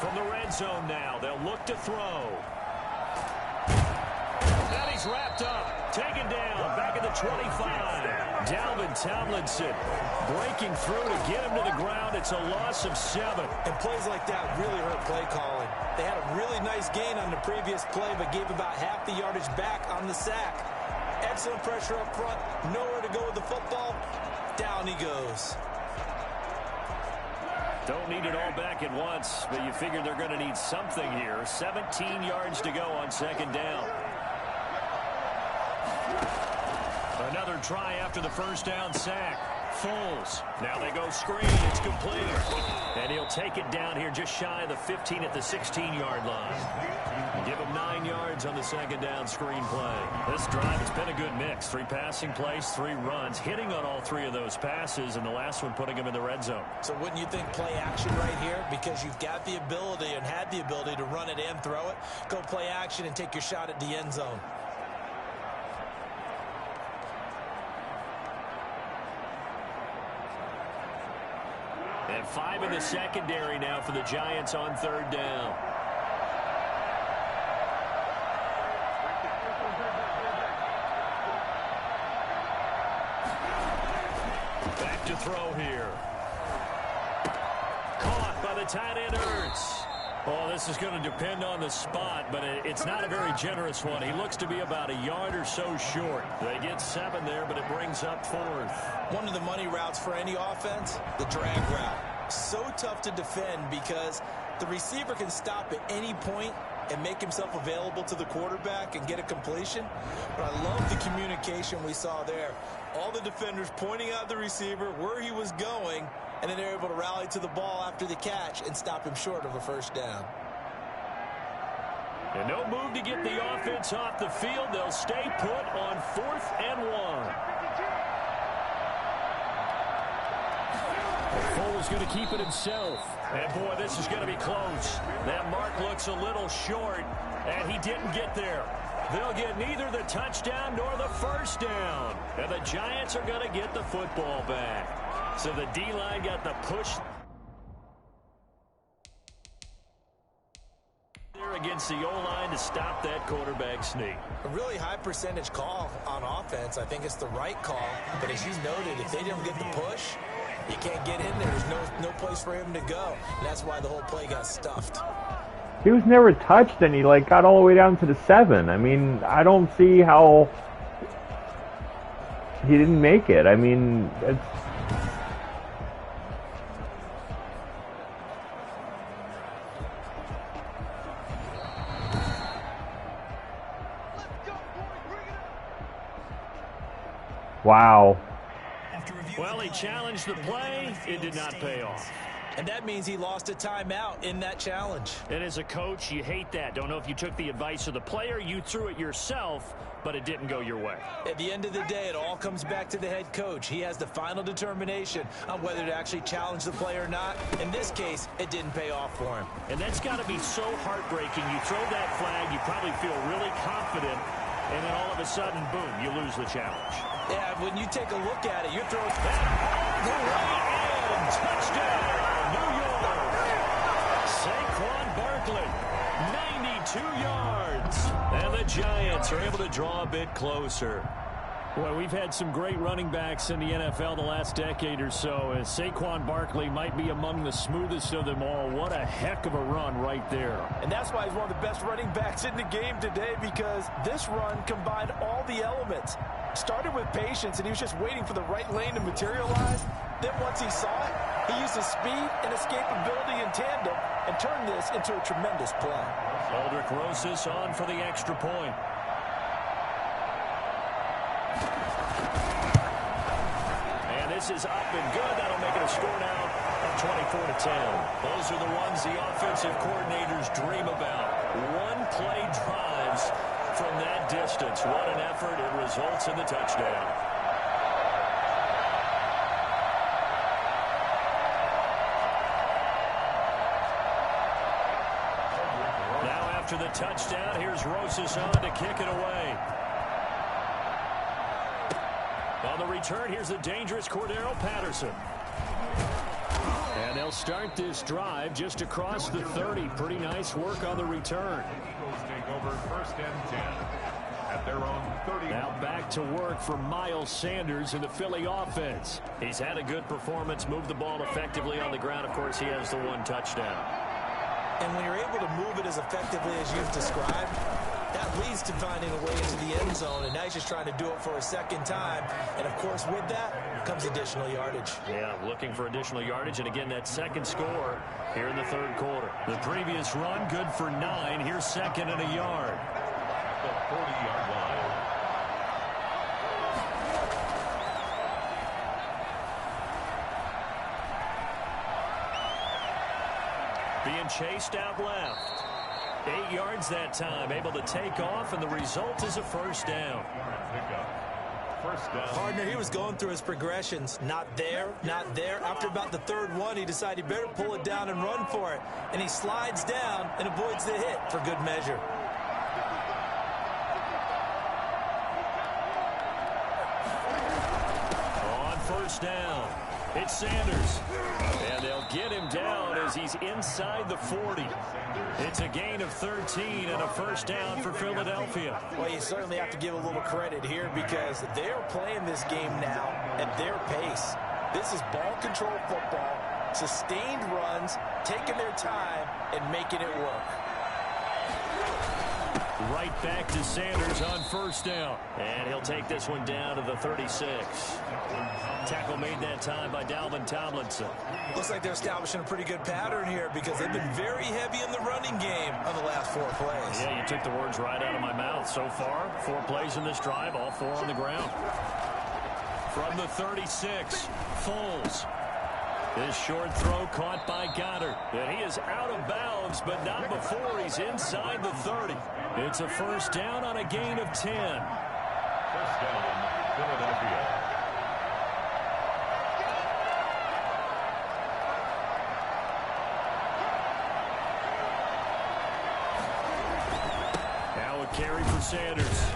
From the red zone now, they'll look to throw. And he's wrapped up, taken down, back at the 25. Dalvin Tomlinson breaking through to get him to the ground. It's a loss of 7. And plays like that really hurt play calling. They had a really nice gain on the previous play, but gave about half the yardage back on the sack. Excellent pressure up front, nowhere to go with the football. Down he goes. Don't need it all back at once, but you figure they're going to need something here. 17 yards to go on 2nd down. Another try after the 1st down sack. Foles. Now they go screen. It's complete. And he'll take it down here just shy of the 15 at the 16-yard line. Give him 9 yards on the 2nd down screen play. This drive, it's been a good mix. 3 passing plays, 3 runs, hitting on all 3 of those passes, and the last one putting him in the red zone. So wouldn't you think play action right here? Because you've got the ability and had the ability to run it and throw it. Go play action and take your shot at the end zone. And 5 in the secondary now for the Giants on 3rd down. Back to throw here. Caught by the tight end Ertz. Oh, this is going to depend on the spot, but it's not a very generous one. He looks to be about a yard or so short. They get 7 there, but it brings up 4th. One of the money routes for any offense, the drag route. So tough to defend because the receiver can stop at any point and make himself available to the quarterback and get a completion. But I love the communication we saw there. All the defenders pointing out the receiver, where he was going, and then they're able to rally to the ball after the catch and stop him short of a 1st down. And no move to get the offense off the field. They'll stay put on 4th and 1. Foles going to keep it himself. And, boy, this is going to be close. That mark looks a little short, and he didn't get there. They'll get neither the touchdown nor the 1st down. And the Giants are going to get the football back. So the D-line got the push there against the O-line to stop that quarterback sneak. A really high percentage call on offense. I think it's the right call. But as you noted, if they didn't get the push, he can't get in there. There's no place for him to go. And that's why the whole play got stuffed. He was never touched, and he got all the way down to the 7. I mean, I don't see how he didn't make it. I mean, it's... Wow. Well, he challenged the play. It did not pay off. And that means he lost a timeout in that challenge. And as a coach, you hate that. Don't know if you took the advice of the player, you threw it yourself, but it didn't go your way. At the end of the day, it all comes back to the head coach. He has the final determination on whether to actually challenge the play or not. In this case, it didn't pay off for him. And that's got to be so heartbreaking. You throw that flag, you probably feel really confident, and then all of a sudden, boom, you lose the challenge. Yeah, when you take a look at it, you're throwing that all the way in. Touchdown, New York. Saquon Barkley, 92 yards. And the Giants are able to draw a bit closer. Well, we've had some great running backs in the NFL the last decade or so. And Saquon Barkley might be among the smoothest of them all. What a heck of a run right there. And that's why he's one of the best running backs in the game today, because this run combined all the elements. Started with patience, and he was just waiting for the right lane to materialize. Then once he saw it, He used his speed and escapability in tandem and turned this into a tremendous play. Aldrich Rosas on for the extra point. And this is up and good. That'll make it a score now of 24-10. Those are the ones the offensive coordinators dream about. One-play drives from that distance. What an effort. It results in the touchdown. Now after the touchdown, here's Rosas on to kick it away. On the return, here's the dangerous Cordero Patterson. And they'll start this drive just across the 30. Pretty nice work on the return. Eagles take over 1st and 10 at their own 30. Now back to work for Miles Sanders in the Philly offense. He's had a good performance, moved the ball effectively on the ground. Of course, he has the one touchdown. And when you're able to move it as effectively as you've described, that leads to finding a way into the end zone, and now he's just trying to do it for a second time. And, of course, with that comes additional yardage. Yeah, looking for additional yardage, and again, that second score here in the third quarter. The previous run, good for 9. Here's second and a yard. The 40-yard line. Being chased out left. 8 yards that time, able to take off, and the result is a first down. First down. Partner, he was going through his progressions. Not there, not there. After about the third one, he decided he better pull it down and run for it. And he slides down and avoids the hit for good measure. On first down, it's Sanders. And they'll get him down as he's inside the 40. It's a gain of 13 and a first down for Philadelphia. Well, you certainly have to give a little credit here because they're playing this game now at their pace. This is ball control football, sustained runs, taking their time, and making it work. Right back to Sanders on first down. And he'll take this one down to the 36. Tackle made that time by Dalvin Tomlinson. Looks like they're establishing a pretty good pattern here because they've been very heavy in the running game on the last 4 plays. Yeah, you took the words right out of my mouth. So far, 4 plays in this drive, all 4 on the ground. From the 36, Foles. This short throw caught by Goddard. And he is out of bounds, but not before he's inside the 30. It's a first down on a gain of 10. First down, Philadelphia. Now a carry for Sanders.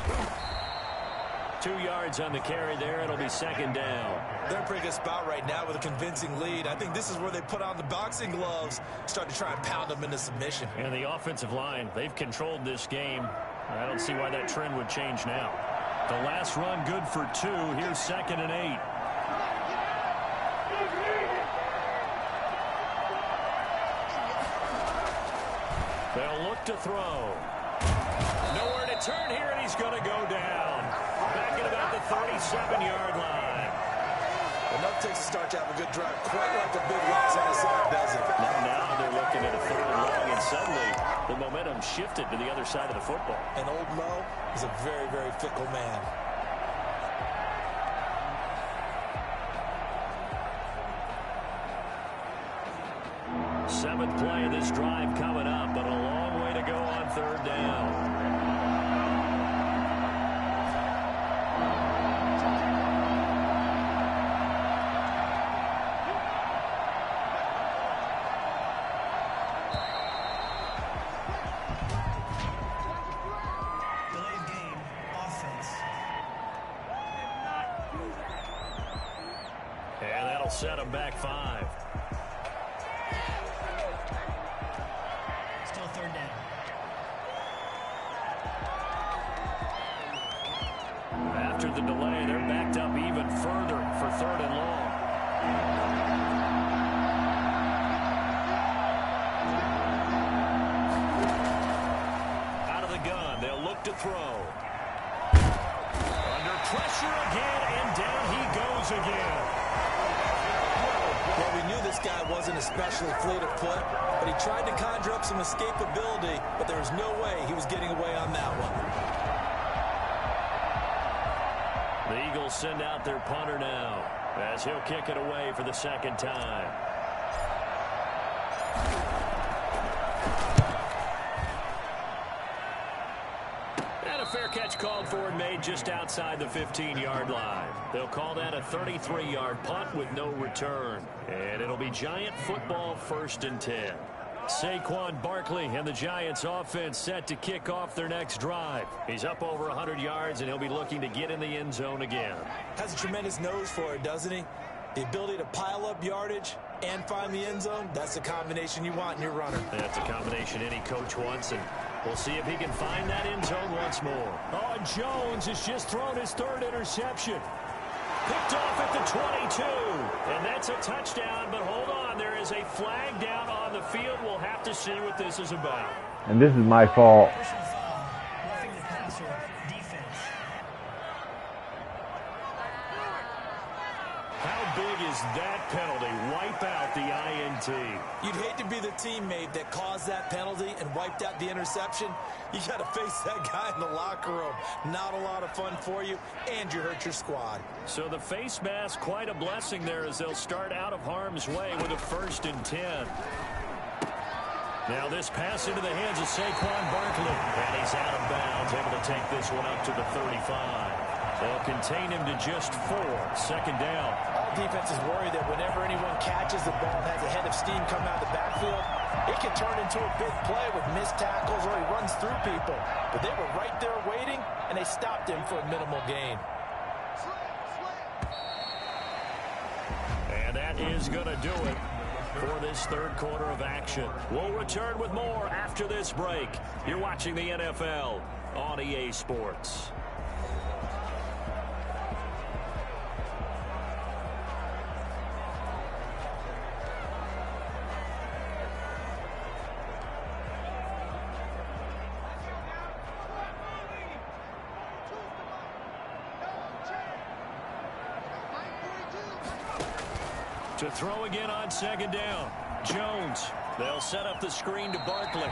2 yards on the carry there. It'll be second down. They're in a pretty good spot right now with a convincing lead. I think this is where they put on the boxing gloves, start to try and pound them into submission. And the offensive line, they've controlled this game. I don't see why that trend would change now. The last run good for 2. Here's second and 8. They'll look to throw. Nowhere to turn here, and he's going to go down. Back at about the 37-yard line. Enough takes to start to have a good drive, quite like a big loss on the side, does it? Now they're looking at a third and long, and suddenly the momentum shifted to the other side of the football. And old Mo is a very, very fickle man. Seventh play of this drive coming up, but a long way to go on third down. Delayed game, offense. And that'll set them back 5. Still third down. After the delay, they're backed up even further for third and long. Out of the gun, they'll look to throw. Under pressure again, and down he goes again. Well, we knew this this guy wasn't especially fleet of foot, but he tried to conjure up some escapability, but there was no way he was getting away on that one. The Eagles send out their punter now as he'll kick it away for the second time. And a fair catch called for and made just outside the 15-yard line. They'll call that a 33-yard punt with no return. And it'll be Giant football 1st and 10. Saquon Barkley and the Giants offense set to kick off their next drive. He's up over 100 yards, and he'll be looking to get in the end zone again. Has a tremendous nose for it, doesn't he? The ability to pile up yardage and find the end zone, that's the combination you want in your runner. That's a combination any coach wants, and we'll see if he can find that end zone once more. Oh, Jones has just thrown his 3rd interception. Picked off at the 22, and that's a touchdown, but hold on, there is a flag down on the field. We'll have to see what this is about. And this is my fault. How big is that penalty? Wipe out the INT. You'd hate to be the teammate that caused that penalty and wiped out the interception. You got to face that guy in the locker room. Not a lot of fun for you, and you hurt your squad. So the face mask, quite a blessing there as they'll start out of harm's way with a 1st and 10. Now this pass into the hands of Saquon Barkley. And he's out of bounds, able to take this one up to the 35. They'll contain him to just 4. 2nd down. All defenses worry that whenever anyone catches the ball and has a head of steam come out of the backfield, it can turn into a big play with missed tackles or he runs through people. But they were right there waiting, and they stopped him for a minimal gain. And that is going to do it for this 3rd quarter of action. We'll return with more after this break. You're watching the NFL on EA Sports. To throw again on 2nd down. Jones. They'll set up the screen to Barkley.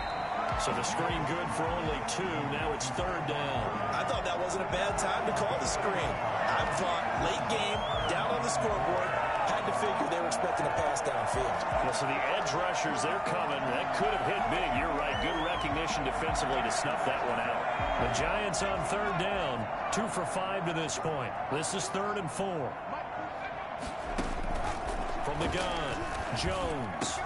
So the screen good for only 2. Now it's 3rd down. I thought that wasn't a bad time to call the screen. I thought late game, down on the scoreboard, had to figure they were expecting a pass downfield. Well, so the edge rushers, they're coming. That could have hit big. You're right. Good recognition defensively to snuff that one out. The Giants on 3rd down. 2 for 5 to this point. This is 3rd and 4. From the gun, Jones.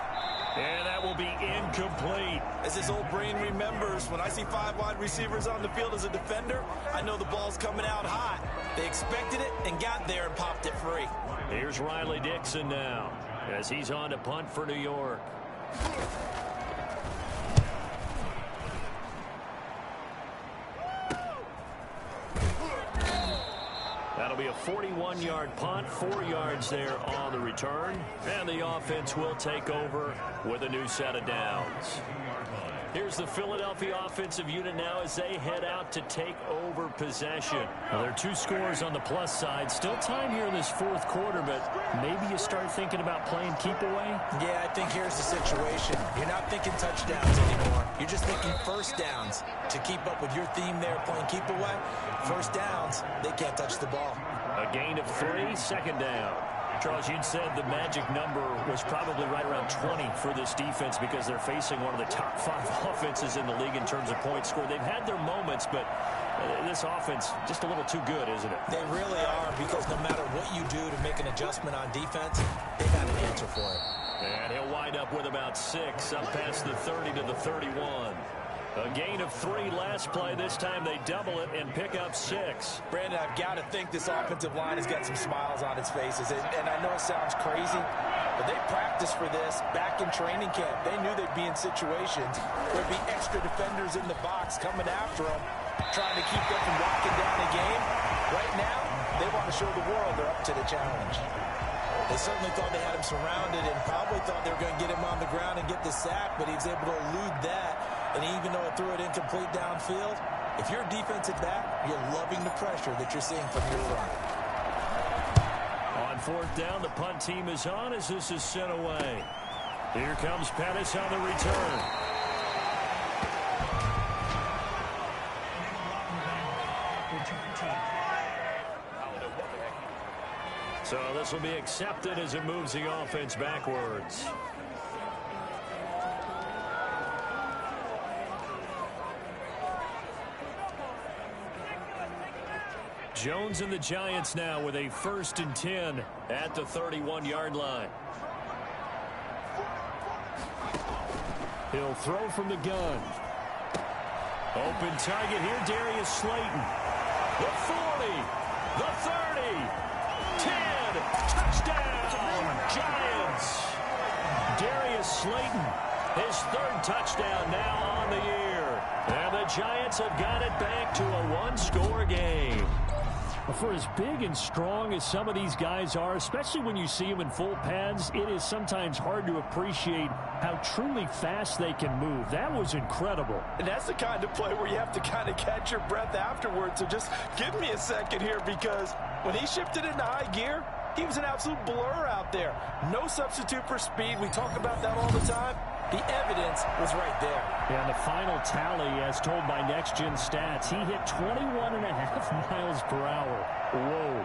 And that will be incomplete. As his old brain remembers, when I see 5 wide receivers on the field as a defender, I know the ball's coming out hot. They expected it and got there and popped it free. Here's Riley Dixon now as he's on to punt for New York. That'll be a 41-yard punt, 4 yards there on the return. And the offense will take over with a new set of downs. Here's the Philadelphia offensive unit now as they head out to take over possession. Well, there are 2 scores on the plus side. Still time here in this 4th quarter, but maybe you start thinking about playing keep away? Yeah, I think here's the situation. You're not thinking touchdowns anymore. You're just thinking 1st downs. To keep up with your theme there, playing keep away, 1st downs, they can't touch the ball. A gain of 3, 2nd down. Charles, you'd said the magic number was probably right around 20 for this defense because they're facing one of the top 5 offenses in the league in terms of points scored. They've had their moments, but this offense just a little too good, isn't it? They really are, because no matter what you do to make an adjustment on defense, they've got an answer for it. And he'll wind up with about 6 up past the 30 to the 31. A gain of 3 last play. This time they double it and pick up 6. Brandon, I've got to think this offensive line has got some smiles on its faces. And I know it sounds crazy, but they practiced for this back in training camp. They knew they'd be in situations where there'd be extra defenders in the box coming after them, trying to keep them from locking down the game. Right now, they want to show the world they're up to the challenge. They certainly thought they had him surrounded and probably thought they were going to get him on the ground and get the sack, but he was able to elude that. And even though it threw it incomplete downfield, if you're a defensive back, you're loving the pressure that you're seeing from your front. On fourth down. The punt team is on as this is sent away. Here comes Pettis on the return. So this will be accepted as it moves the offense backwards. Jones and the Giants now with a 1st and 10 at the 31-yard line. He'll throw from the gun. Open target here, Darius Slayton. The 40, the 30, 10, touchdown, Giants. Darius Slayton, his 3rd touchdown now on the year. And the Giants have got it back to a one-score game. For as big and strong as some of these guys are, especially when you see them in full pads, it is sometimes hard to appreciate how truly fast they can move. That was incredible. And that's the kind of play where you have to kind of catch your breath afterwards. So just give me a second here, because when he shifted into high gear, he was an absolute blur out there. No substitute for speed. We talk about that all the time. The evidence was right there. And the final tally, as told by Next Gen Stats, he hit 21.5 miles per hour. Whoa.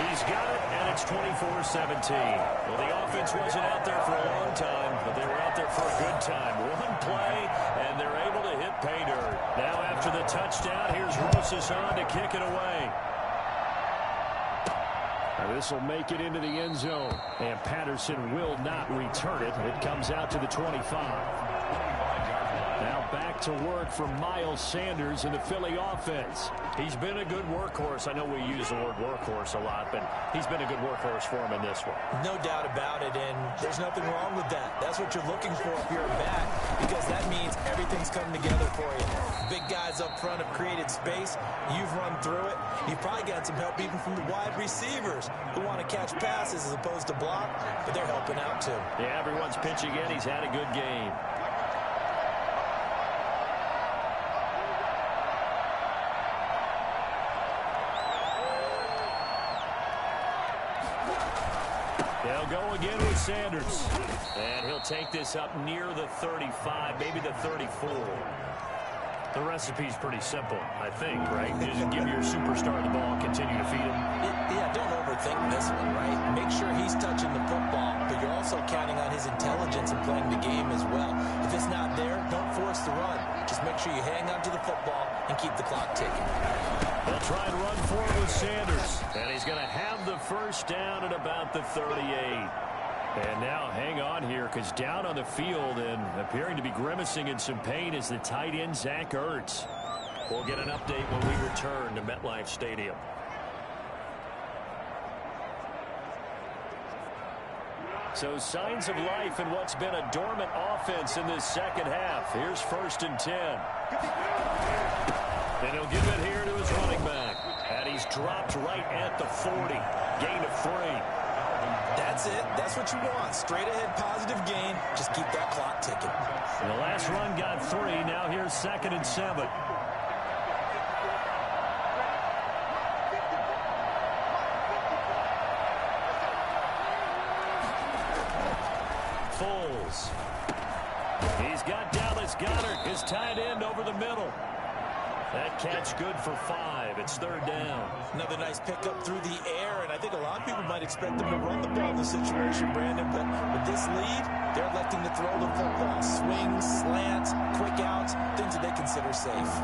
He's got it, and it's 24-17. Well, the offense wasn't out there for a long time, but they were out there for a good time. One play, and they're able to hit pay dirt. Now after the touchdown, here's Rosas on to kick it away. This will make it into the end zone, and Patterson will not return it. It comes out to the 25. Now back to work for Miles Sanders in the Philly offense. He's been a good workhorse. I know we use the word workhorse a lot, but he's been a good workhorse for him in this one. No doubt about it, and there's nothing wrong with that. That's what you're looking for if you're a back, because that means everything's coming together for you. Big guys up front have created space. You've run through it. You've probably got some help even from the wide receivers who want to catch passes as opposed to block, but they're helping out too. Yeah, everyone's pitching in. He's had a good game. They'll go again with Sanders. And he'll take this up near the 35, maybe the 34. The recipe's pretty simple, I think, right? You just give your superstar the ball and continue to feed him. Yeah, don't overthink this one, right? Make sure he's touching the football, but you're also counting on his intelligence and playing the game as well. If it's not there, don't force the run. Just make sure you hang on to the football and keep the clock ticking. They'll try and run for it with Sanders. And he's going to have the first down at about the 38. And now hang on here, because down on the field and appearing to be grimacing in some pain is the tight end, Zach Ertz. We'll get an update when we return to MetLife Stadium. So signs of life in what's been a dormant offense in this second half. Here's 1st and 10. And he'll give it here to his running back. And he's dropped right at the 40. Gain of 3. That's it. That's what you want. Straight ahead positive gain. Just keep that clock ticking. And the last run got 3. Now here's 2nd and 7. Foles. He's got Dallas Goedert, his tight end, over the middle. That catch good for 5. It's 3rd down. Another nice pickup through the air, and I think a lot of people might expect them to run the ball in this situation, Brandon, but with this lead, they're electing to throw the football. Swings, slants, quick outs, things that they consider safe.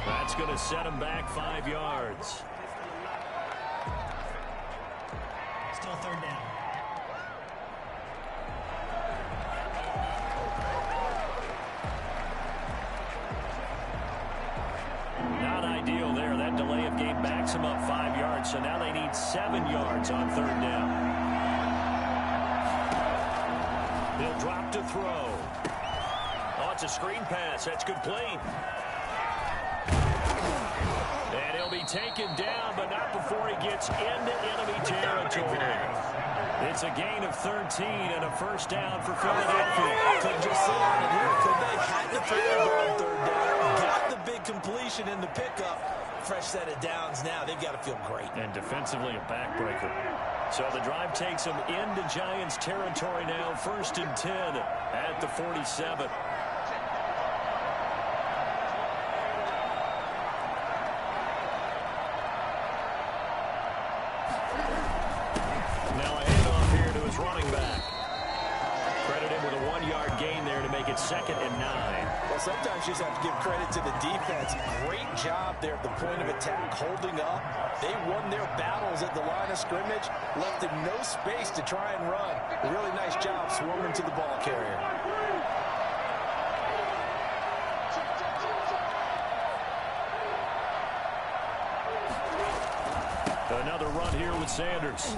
That's going to set him back 5 yards. Still 3rd down. Not ideal there. That delay of game backs him up 5 yards, so now they need 7 yards on 3rd down. He'll drop to throw. It's a screen pass. That's complete. And he'll be taken down, but not before he gets into enemy territory. It's a gain of 13 and a first down for Philadelphia. Couldn't just sit on it here, could they? Had the field on third down. Got the big completion in the pickup. Fresh set of downs now. They've got to feel great. And defensively, a backbreaker. So the drive takes them into Giants territory now. 1st and 10 at the 47. Now a handoff here to his running back. Credit him with a 1-yard gain there to make it 2nd and 9. Well, sometimes you just have to give credit to the defense. Great job there at the point of attack, holding up. They won their battles at the line of scrimmage, left them no space to try and run. Really nice job swarming to the ball carrier. Another run here with Sanders.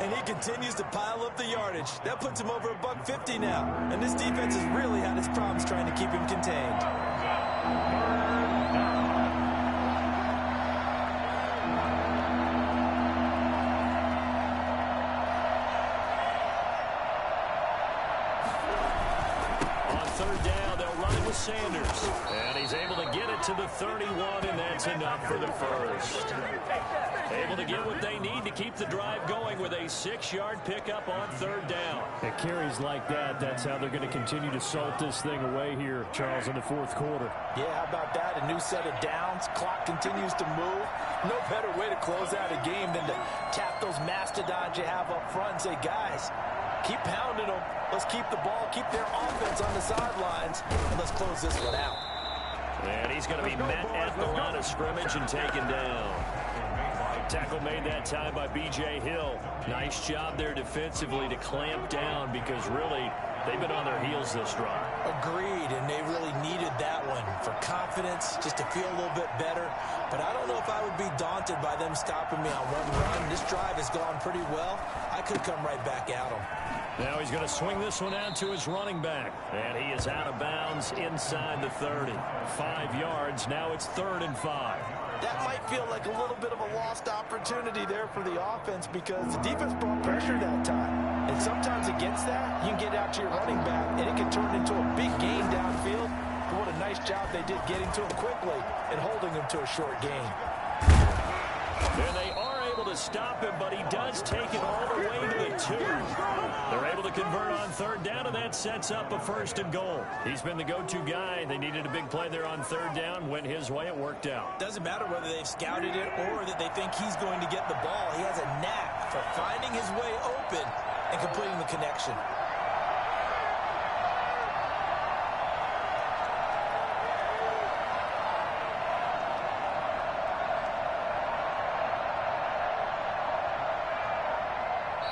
And he continues to pile up the yardage. That puts him over $150 now. And this defense has really had its problems trying to keep him contained. On 3rd down, they'll run it with Sanders. And he's able to get it to the 31, and that's enough for the first. Able to get what they need to keep the drive going with a 6-yard pickup on 3rd down. At carries like that, that's how they're going to continue to salt this thing away here, Charles, in the 4th quarter. Yeah, how about that? A new set of downs. Clock continues to move. No better way to close out a game than to tap those mastodons you have up front and say, guys, keep pounding them. Let's keep the ball, keep their offense on the sidelines, and let's close this one out. And he's going to be met at the line of scrimmage and taken down. Tackle made that time by B.J. Hill. Nice job there defensively to clamp down because really they've been on their heels this drive. Agreed, and they really needed that one for confidence, just to feel a little bit better. But I don't know if I would be daunted by them stopping me on one run. This drive has gone pretty well. I could come right back at them. Now he's going to swing this one out to his running back. And he is out of bounds inside the 30. 5 yards. Now it's 3rd and 5. That might feel like a little bit of a lost opportunity there for the offense because the defense brought pressure that time. And sometimes against that, you can get out to your running back, and it can turn into a big gain downfield. But what a nice job they did getting to him quickly and holding him to a short gain. And they are able to stop him, but he does take it all the way to the 2. They're able to convert on 3rd down, and that sets up a 1st and goal. He's been the go-to guy. They needed a big play there on 3rd down. Went his way. It worked out. Doesn't matter whether they've scouted it or that they think he's going to get the ball. He has a knack for finding his way open and completing the connection.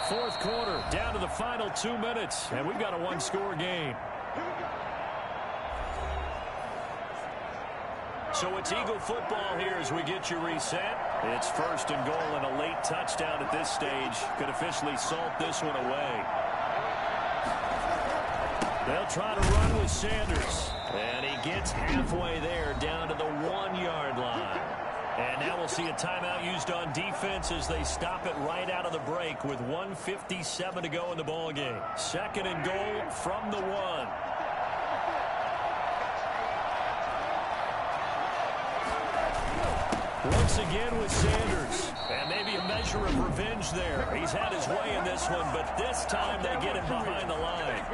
Fourth quarter, down to the final 2 minutes, and we've got a 1-score game. So it's Eagle football here as we get you reset. It's 1st and goal and a late touchdown at this stage. Could officially salt this one away. They'll try to run with Sanders. And he gets halfway there down to the 1-yard line. And now we'll see a timeout used on defense as they stop it right out of the break with 1:57 to go in the ball game. 2nd and goal from the 1. Once again with Sanders. And maybe a measure of revenge there. He's had his way in this one, but this time they get him behind the line.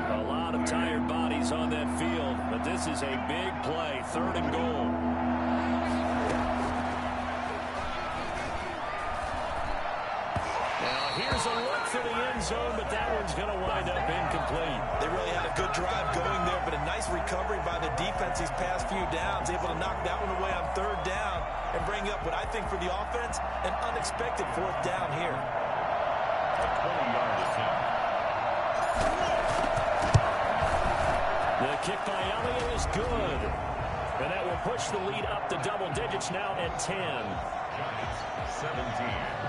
A lot of tired bodies on that field, but this is a big play. 3rd and goal. Now here's a look for the end zone, but that one's going to wind up incomplete. They really had a good drive going there, but a nice recovery by the defense these past few downs, able to knock that one away on 3rd down and bring up what I think for the offense, an unexpected 4th down here. A 20-yard attempt. The kick by Elliott is good. And that will push the lead up to double digits now at 10. 17.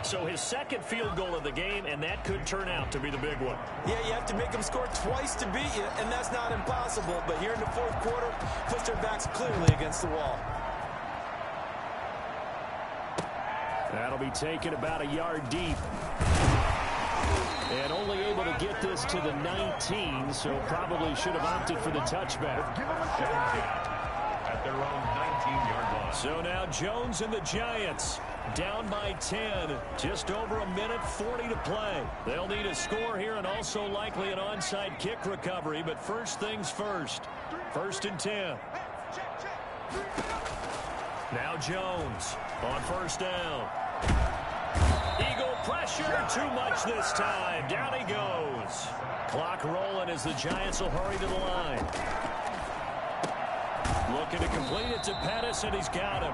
So his second field goal of the game, and that could turn out to be the big one. Yeah, you have to make them score twice to beat you, and that's not impossible. But here in the fourth quarter, puts their backs clearly against the wall. That'll be taken about a yard deep. And only able to get this to the 19, so probably should have opted for the touchback. Give them a shot at their own 19-yard line. So now Jones and the Giants down by 10. Just over a minute 40 to play. They'll need a score here and also likely an onside kick recovery. But first things first. 1st and 10. Now Jones on 1st down. Eagle pressure, too much this time. Down he goes. Clock rolling as the Giants will hurry to the line. Looking to complete it to Pettis, and he's got him.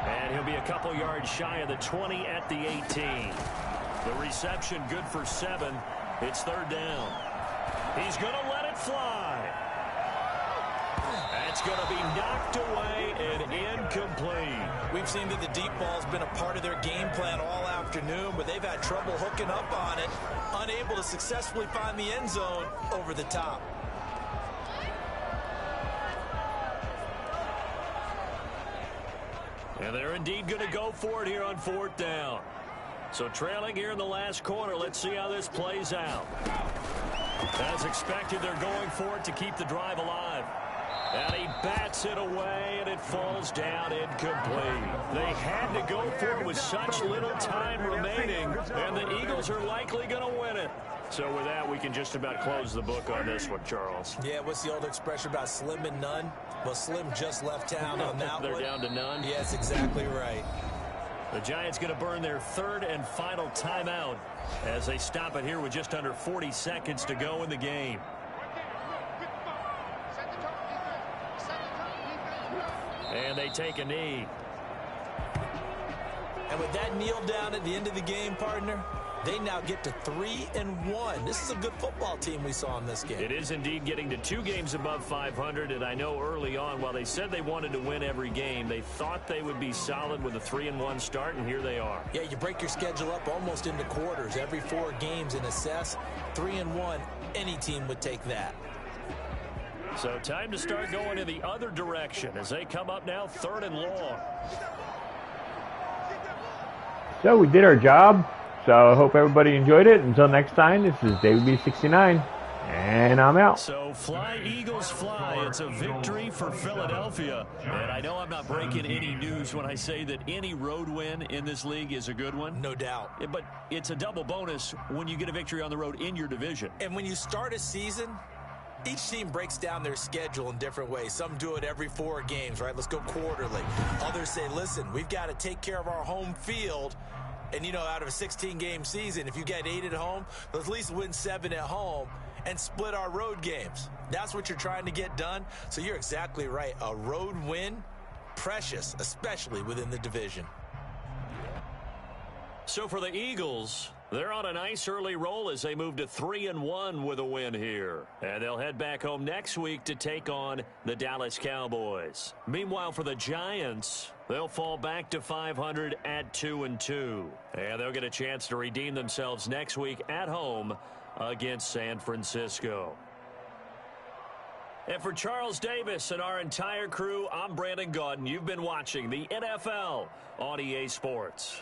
And he'll be a couple yards shy of the 20 at the 18. The reception good for 7. It's 3rd down. He's going to let it fly. That's going to be knocked away and incomplete. We've seen that the deep ball's been a part of their game plan all afternoon, but they've had trouble hooking up on it, unable to successfully find the end zone over the top. And they're indeed going to go for it here on 4th down. So trailing here in the last quarter, let's see how this plays out. As expected, they're going for it to keep the drive alive. And he bats it away, and it falls down incomplete. They had to go for it with such little time remaining, and the Eagles are likely going to win it. So with that, we can just about close the book on this one, Charles. Yeah, what's the old expression about slim and none? Well, Slim just left town on that They're one. down to none. Yes, exactly right. The Giants going to burn their 3rd and final timeout as they stop it here with just under 40 seconds to go in the game. And they take a knee. And with that kneel down at the end of the game, partner, they now get to 3-1. This is a good football team we saw in this game. It is indeed getting to 2 games above 500, and I know early on, while they said they wanted to win every game, they thought they would be solid with a 3-1 start, and here they are. Yeah, you break your schedule up almost into quarters, every 4 games, and assess 3-1. Any team would take that. So time to start going in the other direction as they come up now 3rd and long. So we did our job. So I hope everybody enjoyed it. Until next time, this is David B69, and I'm out. So fly, Eagles, fly. It's a victory for Philadelphia. And I know I'm not breaking any news when I say that any road win in this league is a good one. No doubt. But it's a double bonus when you get a victory on the road in your division. And when you start a season, each team breaks down their schedule in different ways. Some do it every 4 games, right? Let's go quarterly. Others say, listen, we've got to take care of our home field. And, you know, out of a 16-game season, if you get 8 at home, let's at least win 7 at home and split our road games. That's what you're trying to get done. So you're exactly right. A road win, precious, especially within the division. So for the Eagles, they're on a nice early roll as they move to 3-1 with a win here. And they'll head back home next week to take on the Dallas Cowboys. Meanwhile, for the Giants, they'll fall back to 500 at 2-2. And they'll get a chance to redeem themselves next week at home against San Francisco. And for Charles Davis and our entire crew, I'm Brandon Gaudin. You've been watching the NFL on EA Sports.